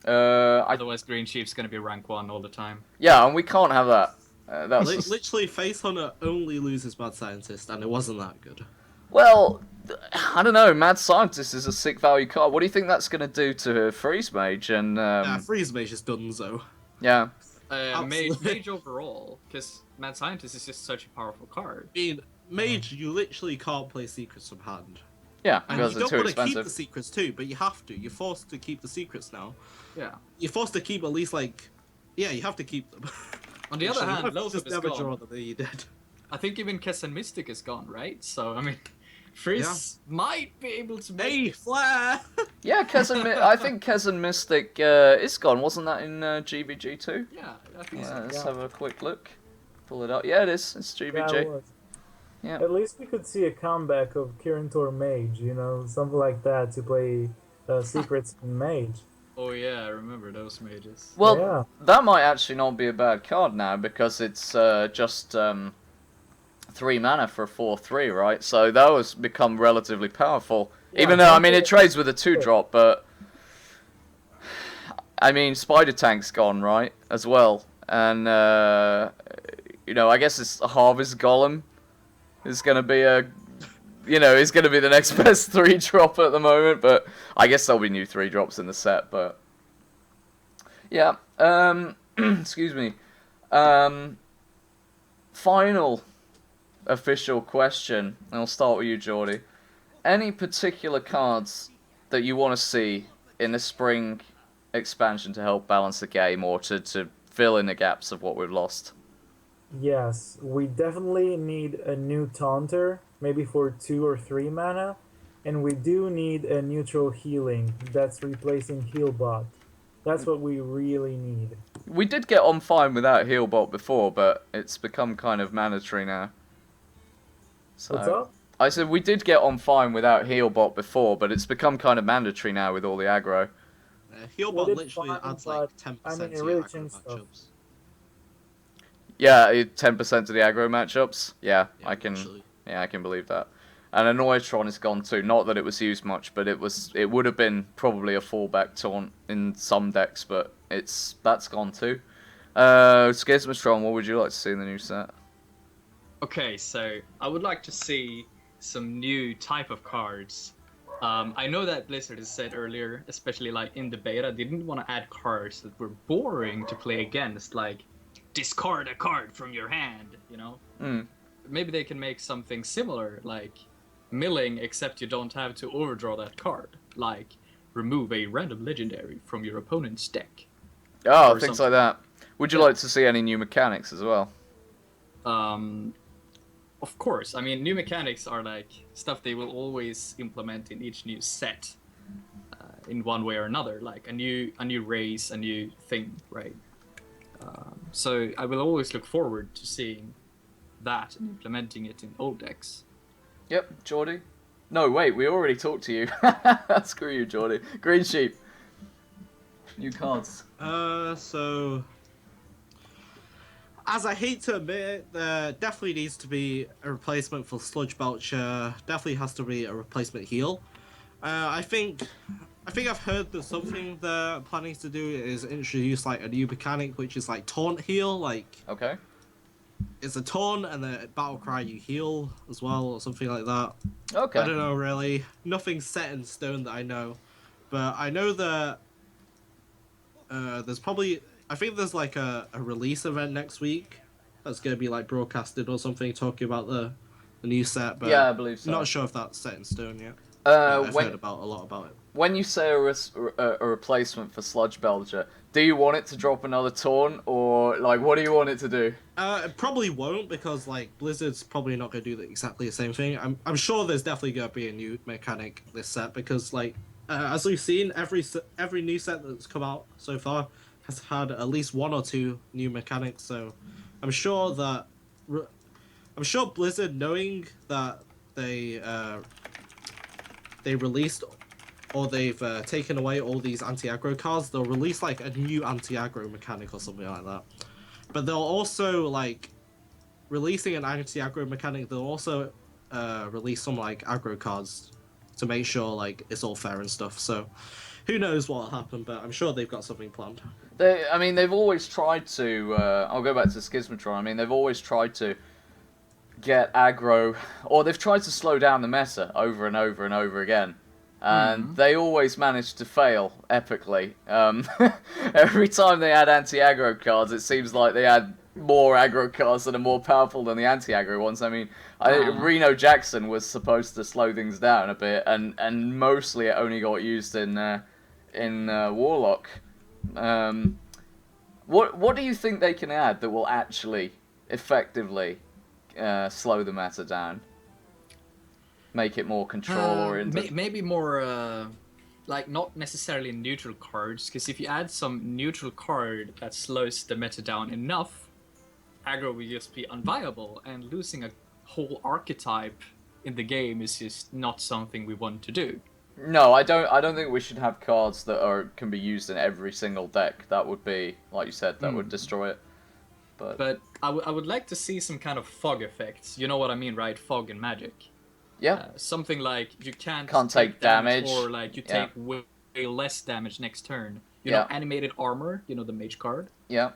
Otherwise, GreenSheep's gonna be rank 1 all the time. Yeah, and we can't have that. That's just... Literally, Face Hunter only loses Mad Scientist, and it wasn't that good. Well, I don't know. Mad Scientist is a sick value card. What do you think that's going to do to Freeze Mage? And Freeze Mage is donezo. yeah, Mage, Absolutely. Mage overall, because Mad Scientist is just such a powerful card. I mean, Mage, you literally can't play secrets from hand. yeah, And because you it's don't too want to keep the expensive. secrets too, but you have to. You're forced to keep the secrets now. Yeah. You're forced to keep at least like, yeah, you have to keep them. On the other Actually, hand, you Loatheb just is never gone. draw them, you did. I think even Kessan Mystic is gone, right? So, I mean, Freeze might be able to make Hey, Flare! Yeah, I think Kessan Mystic is gone. Wasn't that in GVG too? Yeah, I think so. Let's Yeah. have a quick look. Pull it up. Yeah, it is. It's Yeah, GVG. it was. Yeah. At least we could see a comeback of Kirintor Mage, you know, something like that to play Secrets in Mage. Oh yeah, I remember those mages. Well, Yeah. that might actually not be a bad card now because it's just 3 mana for a 4/3, right? So that was become relatively powerful. Yeah, Even though, I mean, it definitely. trades with a 2-drop, but I mean, Spider Tank's gone, right, as well. And you know, I guess it's a Harvest Golem is going to be is going to be the next best 3-drop at the moment, but I guess there'll be new 3-drops in the set, but yeah, excuse me. Final official question, and I'll start with you, Giordy. Any particular cards that you want to see in the spring expansion to help balance the game or to fill in the gaps of what we've lost? Yes, we definitely need a new Taunter, maybe for 2 or 3 mana, and we do need a neutral healing that's replacing Healbot. That's what we really need. We did get on fine without Healbot before, but it's become kind of mandatory now. So, What's up? I said we did get on fine without Healbot before, but it's become kind of mandatory now with all the aggro. Healbot Well, it's literally fine, adds like but, 10% I mean, it to really your aggro changed stuff. matchups. Yeah, 10% of the aggro matchups. Yeah, Yeah, I can. literally. Yeah, I can believe that. And Annoyatron is gone too. Not that it was used much, but it would have been probably a fallback taunt in some decks, but that's gone too. Schismatron, what would you like to see in the new set? Okay, so I would like to see some new type of cards. I know that Blizzard has said earlier, especially like in the beta, they didn't want to add cards that were boring to play against, like discard a card from your hand, you know? Mm. Maybe they can make something similar, like milling, except you don't have to overdraw that card. Like, remove a random legendary from your opponent's deck. Oh, Or things something. like that. Would you Yeah. like to see any new mechanics as well? Of course, I mean, new mechanics are like stuff they will always implement in each new set, in one way or another. Like a new race, a new thing, right? So I will always look forward to seeing that and implementing it in old decks. Yep, Giordy. No, wait, we already talked to you. Screw you, Giordy. GreenSheep. New cards. So as I hate to admit it, there definitely needs to be a replacement for Sludge Belcher. Definitely has to be a replacement heal. I think I've heard that something they're planning to do is introduce like a new mechanic, which is like taunt heal. Like Okay. it's a taunt and then battle cry you heal as well, or something like that. Okay. I don't know really. Nothing's set in stone that I know, but I know that there's probably. I think there's like a release event next week that's gonna be like broadcasted or something, talking about the new set. But Yeah, I believe so. not sure if that's set in stone yet. I've when heard about a lot about it. when you say a replacement for Sludge Belcher, do you want it to drop another taunt, or like what do you want it to do? It probably won't, because like Blizzard's probably not gonna do exactly the same thing. I'm sure there's definitely gonna be a new mechanic this set, because like as we've seen, every new set that's come out so far has had at least one or two new mechanics. So I'm sure that Blizzard, knowing that they released or they've taken away all these anti-aggro cards, they'll release like a new anti-aggro mechanic or something like that. But they'll also, like, releasing an anti-aggro mechanic, they'll also release some like aggro cards to make sure like it's all fair and stuff. So who knows what'll happen, but I'm sure they've got something planned. They've always tried to. I'll go back to Schismatron. I mean, they've always tried to get aggro, or they've tried to slow down the meta over and over and over again, and they always manage to fail epically. Every time they add anti-aggro cards, it seems like they add more aggro cards that are more powerful than the anti-aggro ones. I mean, Reno Jackson was supposed to slow things down a bit, and mostly it only got used in Warlock. What do you think they can add that will actually effectively slow the meta down? Make it more control oriented? Maybe more, like, not necessarily neutral cards, because if you add some neutral card that slows the meta down enough, aggro will just be unviable, and losing a whole archetype in the game is just not something we want to do. No, I don't think we should have cards that can be used in every single deck. That would be, like you said, that would destroy it. But I would like to see some kind of fog effects. You know what I mean, right? Fog and magic. yeah, Something like you can't take damage. or like you Yeah. take way less damage next turn. You Yeah. know, animated armor. You know, the mage card. yeah.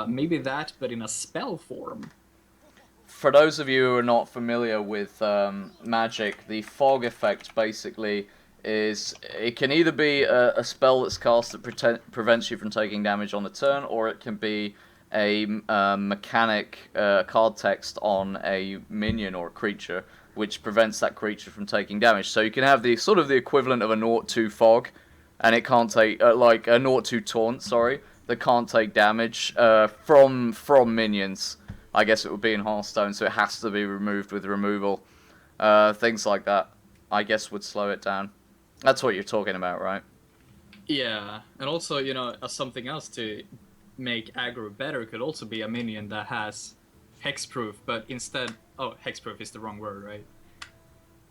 Maybe that, but in a spell form. For those of you who are not familiar with magic, the fog effect basically is it can either be a spell that's cast that prevents you from taking damage on the turn, or it can be a mechanic card text on a minion or a creature, which prevents that creature from taking damage. So you can have the sort of the equivalent of a 0-2 fog, and it can't take like a 0-2 taunt, sorry, that can't take damage from minions. I guess it would be in Hearthstone, so it has to be removed with removal. Things like that, I guess, would slow it down. That's what you're talking about, right? Yeah, and also, you know, something else to make aggro better could also be a minion that has hexproof, but instead... Oh, hexproof is the wrong word, right?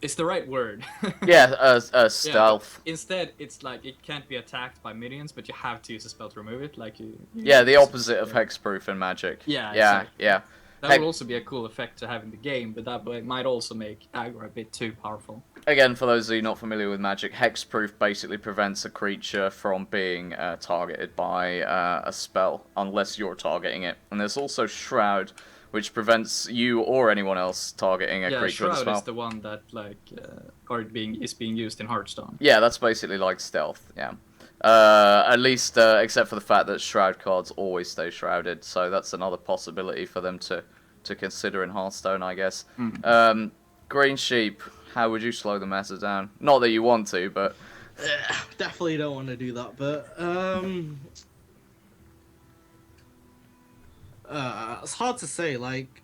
It's the right word. Yeah, stealth. Yeah, instead, it's like it can't be attacked by minions, but you have to use a spell to remove it. Like Yeah, the opposite of hexproof in Magic. Yeah, yeah, exactly. yeah. That would also be a cool effect to have in the game, but that might also make aggro a bit too powerful. Again, for those of you not familiar with Magic, hexproof basically prevents a creature from being targeted by a spell, unless you're targeting it. And there's also Shroud, which prevents you or anyone else targeting a Yeah, creature with a Shroud spell. is the one that is being used in Hearthstone. Yeah, that's basically like stealth, yeah. At least, except for the fact that Shroud cards always stay shrouded, so that's another possibility for them to consider in Hearthstone, I guess. GreenSheep, how would you slow the meta down? Not that you want to, but... Definitely don't want to do that, but it's hard to say. Like,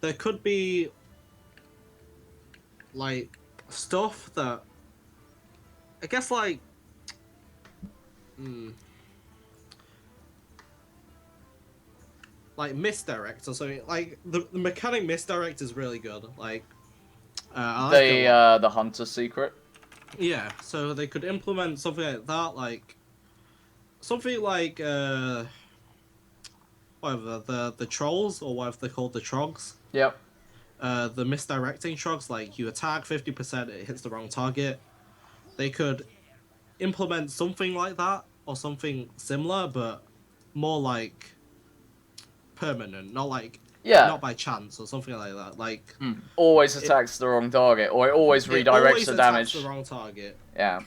there could be like stuff that I guess like like misdirect or something. Like the mechanic misdirect is really good. Like I like it a lot. The Hunter secret? Yeah, so they could implement something like that, like something like whatever the trolls or whatever they're called, the trogs. Yep. The misdirecting trogs, like you attack 50%, it hits the wrong target. They could implement something like that or something similar, but more like permanent, not like not by chance or something like that. Like always attacks the wrong target, or it always redirects the damage. The wrong target. Yeah.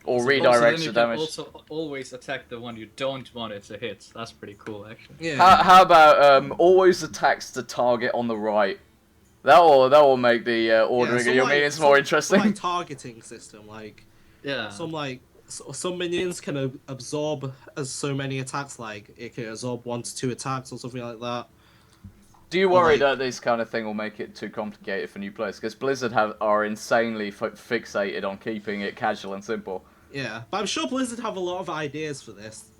Or So redirects then the you damage. can also always attack the one you don't want it to hit. That's pretty cool, actually. Yeah. How about always attacks the target on the right? That will make the ordering of your minions more interesting. Some, like targeting system, like some minions can absorb as so many attacks, like it can absorb 1 to 2 attacks or something like that. Do you worry that this kind of thing will make it too complicated for new players? Because Blizzard are insanely fixated on keeping it casual and simple. Yeah, but I'm sure Blizzard have a lot of ideas for this.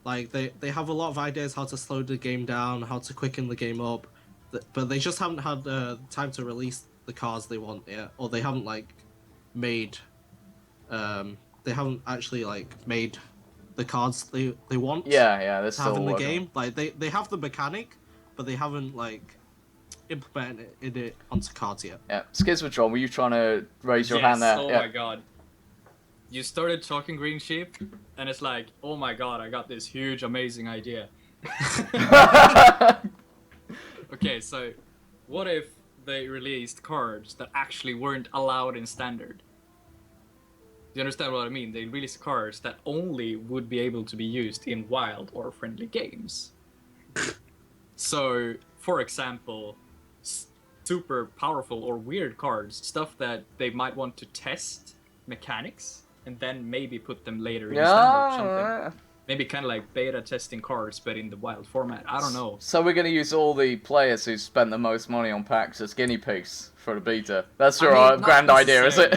Like, they have a lot of ideas how to slow the game down, how to quicken the game up, but they just haven't had time to release the cards they want yet, or they haven't, like, made... they haven't actually, like, made the cards they want to have in the game. Like, they have the mechanic, but they haven't, like, implemented it onto cards yet. Yeah. Schismatron, were you trying to raise your hand there? Oh my god. You started talking GreenSheep, and it's like, oh my god, I got this huge, amazing idea. Okay, so what if they released cards that actually weren't allowed in Standard? Do you understand what I mean? They released cards that only would be able to be used in Wild or friendly games. So, for example, super powerful or weird cards, stuff that they might want to test mechanics, and then maybe put them later in Standard or something. Maybe kind of like beta testing cards, but in the Wild format. I don't know. So we're going to use all the players who spent the most money on packs as guinea pigs for the beta. That's your grand idea, is it?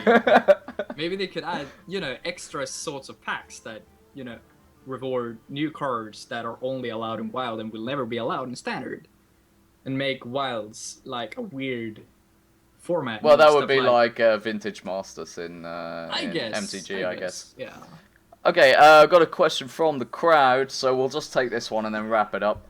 Maybe they could add, extra sorts of packs that, reward new cards that are only allowed in Wild and will never be allowed in Standard. And make Wilds like a weird format. Well, that would be like Vintage Masters in MTG, I guess. Yeah. Okay, I've got a question from the crowd, so we'll just take this one and then wrap it up.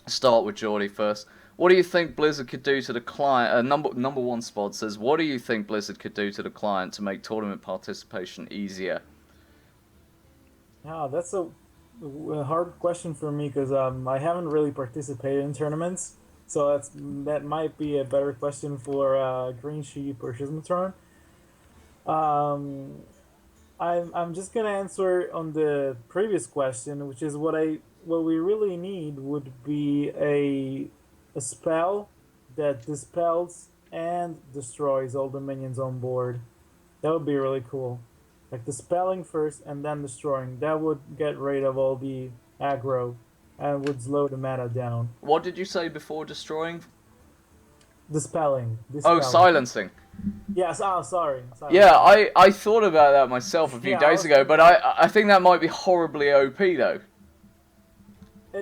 Start with Giordy first. What do you think Blizzard could do to the client? Number one spot says, what do you think Blizzard could do to the client to make tournament participation easier? Yeah, that's a hard question for me because I haven't really participated in tournaments, so that might be a better question for GreenSheep or Schismatron. I'm just gonna answer on the previous question, which is what we really need would be a spell that dispels and destroys all the minions on board. That would be really cool. Like dispelling first and then destroying. That would get rid of all the aggro and would slow the mana down. What did you say before destroying? Dispelling. Oh, silencing. Yes, sorry. Yeah, I thought about that myself a few days ago, but I think that might be horribly OP though.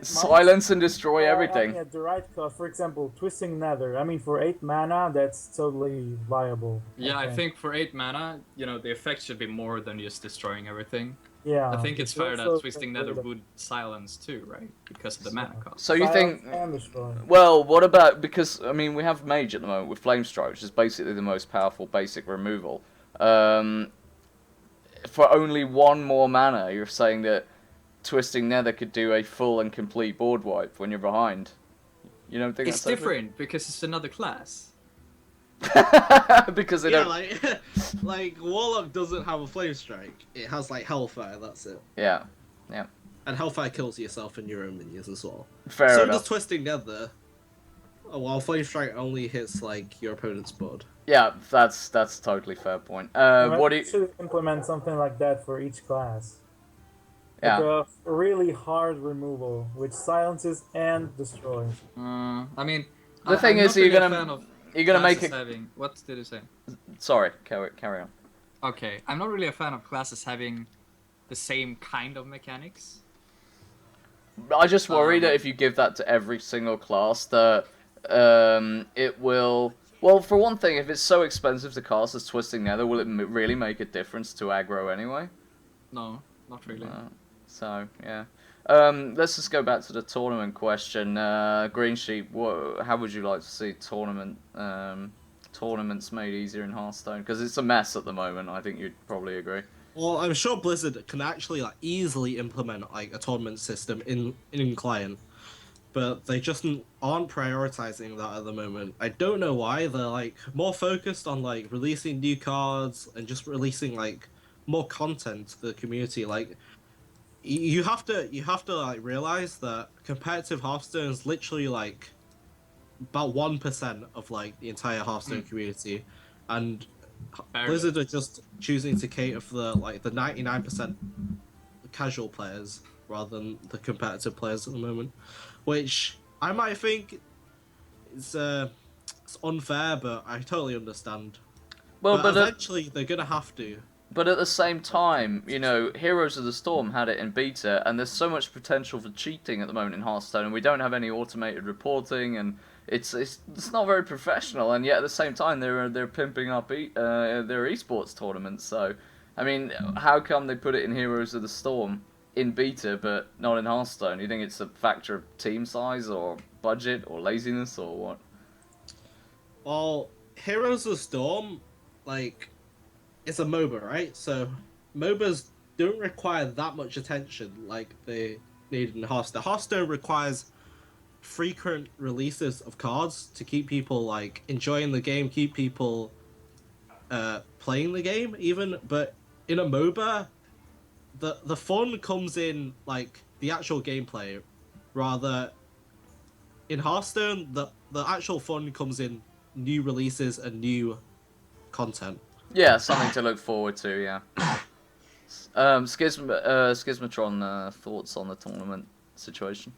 Silence and destroy everything. At the right cost, for example, Twisting Nether. I mean, for 8 mana, that's totally viable. Yeah, I think for 8 mana, the effect should be more than just destroying everything. Yeah. I think it's fair that Twisting Nether would silence too, right? Because of the mana cost. So you think... And destroy. Well, what about... Because, I mean, we have Mage at the moment with Flame Strike, which is basically the most powerful basic removal. For only 1 more mana, you're saying that Twisting Nether could do a full and complete board wipe when you're behind. You don't think It's that's different because it's another class. because they Yeah, don't. like Warlock doesn't have a flame strike. It has like Hellfire. That's it. Yeah, And Hellfire kills yourself and your own minions as well. fair So enough. does Twisting Nether. While flame strike only hits like your opponent's board. Yeah, that's totally fair point. And What do we you? should implement something like that for each class. Yeah. Like a really hard removal, which silences and destroys. I mean, The thing I'm is, not really you're a gonna fan of make classes it. having. What did you say? Sorry, carry on. Okay, I'm not really a fan of classes having the same kind of mechanics. I just worry that if you give that to every single class, that it will. Well, for one thing, if it's so expensive to cast as Twisting Nether, will it really make a difference to aggro anyway? No, not really. So yeah. Let's just go back to the tournament question. GreenSheep, how would you like to see tournaments made easier in Hearthstone? Because it's a mess at the moment. I think you'd probably agree. Well, I'm sure Blizzard can actually like easily implement like a tournament system in client, but they just aren't prioritizing that at the moment. I don't know why. They're like more focused on like releasing new cards and just releasing like more content to the community. Like you have to like realize that competitive Hearthstone is literally like about 1% of like the entire Hearthstone community, and Blizzard are just choosing to cater for the 99% casual players rather than the competitive players at the moment, which I might think is it's unfair, but I totally understand. Well, but eventually they're gonna have to. But at the same time, you know, Heroes of the Storm had it in beta, and there's so much potential for cheating at the moment in Hearthstone, and we don't have any automated reporting, and it's not very professional. And yet at the same time, they're pimping up their esports tournaments. So, I mean, how come they put it in Heroes of the Storm in beta but not in Hearthstone? You think it's a factor of team size or budget or laziness or what? Well, Heroes of the Storm, like, it's a MOBA, right? So MOBAs don't require that much attention like they need in Hearthstone. Hearthstone requires frequent releases of cards to keep people like enjoying the game, keep people playing the game even. But in a MOBA, the fun comes in like the actual gameplay, rather in Hearthstone the actual fun comes in new releases and new content. Yeah, something to look forward to, yeah. Schismatron, thoughts on the tournament situation?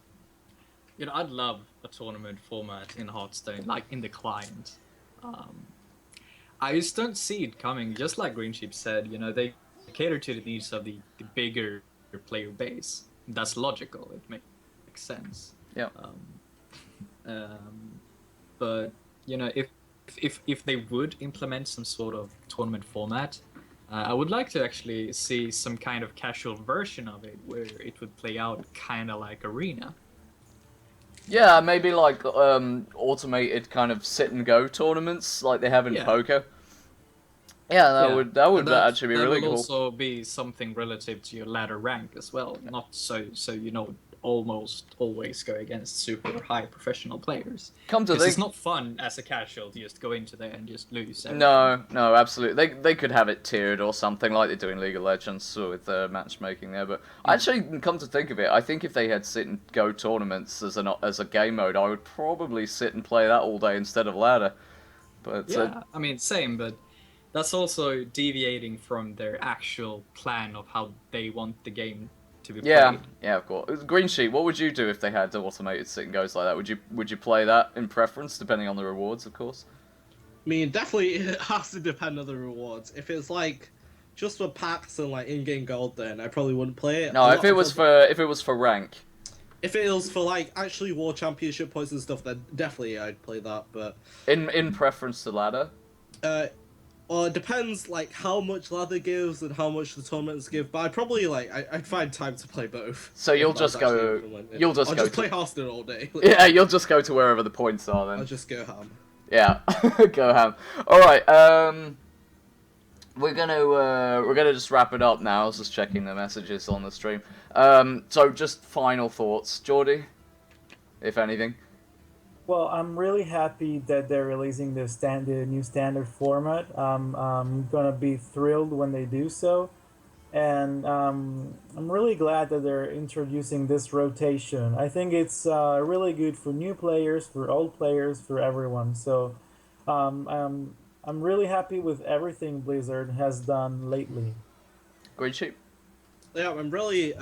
You know, I'd love a tournament format in Hearthstone, like in the client. I just don't see it coming. Just like GreenSheep said, you know, they cater to the needs of the bigger player base. That's logical. It makes sense. Yeah. But you know, if they would implement some sort of tournament format, I would like to actually see some kind of casual version of it where it would play out kind of like Arena. Yeah, maybe like automated kind of sit and go tournaments like they have in poker. Yeah, that would actually be really cool. cool. Also be something relative to your ladder rank as well, not so you know almost always go against super high professional players. Come to think, it's not fun as a casual to just go into there and just lose everything. No, absolutely. They could have it tiered or something like they do in League of Legends with matchmaking there. But actually, come to think of it, I think if they had sit and go tournaments as a game mode, I would probably sit and play that all day instead of ladder. But yeah, I mean same, but that's also deviating from their actual plan of how they want the game to be played. Yeah, of course. GreenSheep, what would you do if they had automated sit and goes like that? Would you play that in preference, depending on the rewards, of course? I mean, definitely it has to depend on the rewards. If it's like just for packs and like in-game gold, then I probably wouldn't play it. No, if it was for rank. If it was for like actually World Championship points and stuff, then definitely I'd play that. But in preference to ladder. Well, it depends like how much ladder gives and how much the tournaments give. But I'd probably I'd find time to play both. So you'll just go. You'll just I'll go. play Hearthstone all day. Yeah, you'll just go to wherever the points are then. I'll just go ham. Yeah, go ham. All right. we're gonna just wrap it up now. I was just checking the messages on the stream. So just final thoughts, Giordy, if anything. Well, I'm really happy that they're releasing the new standard format. I'm gonna be thrilled when they do so, and I'm really glad that they're introducing this rotation. I think it's really good for new players, for old players, for everyone. So, um, I'm I'm really happy with everything Blizzard has done lately. GreenSheep. Yeah, I'm really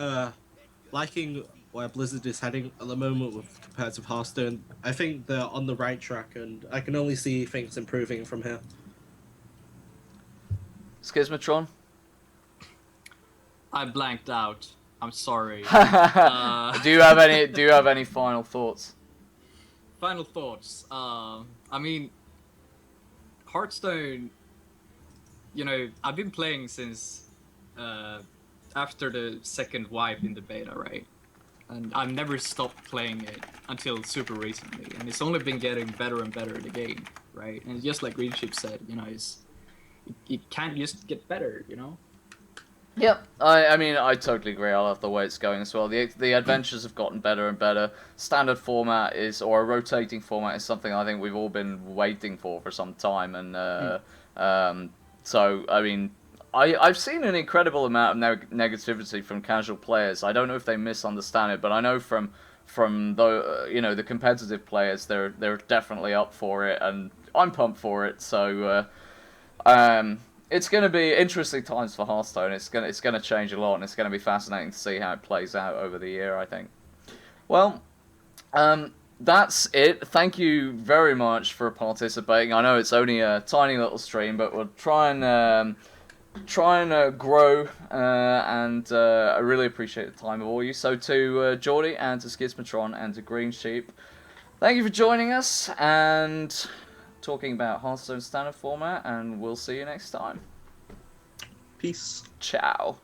liking where Blizzard is heading at the moment with compared to Hearthstone. I think they're on the right track, and I can only see things improving from here. Schismatron. I blanked out. I'm sorry. Do you have any final thoughts? Final thoughts. I mean, Hearthstone. You know, I've been playing since after the second wipe in the beta, right? And I've never stopped playing it until super recently, and it's only been getting better and better the game, right? And just like GreenSheep said, you know, it can't just get better, you know. Yep, I mean, I totally agree. I love the way it's going as well. The adventures have gotten better and better. Standard format or a rotating format is something I think we've all been waiting for some time. And so, I mean, I've seen an incredible amount of negativity from casual players. I don't know if they misunderstand it, but I know from the competitive players, they're definitely up for it, and I'm pumped for it. So. It's going to be interesting times for Hearthstone. It's going to change a lot, and it's going to be fascinating to see how it plays out over the year, I think. Well, that's it. Thank you very much for participating. I know it's only a tiny little stream, but we'll try and grow, and I really appreciate the time of all you. So to Giordy and to Schismatron and to GreenSheep, thank you for joining us, and talking about Hearthstone standard format, and we'll see you next time. Peace. Ciao.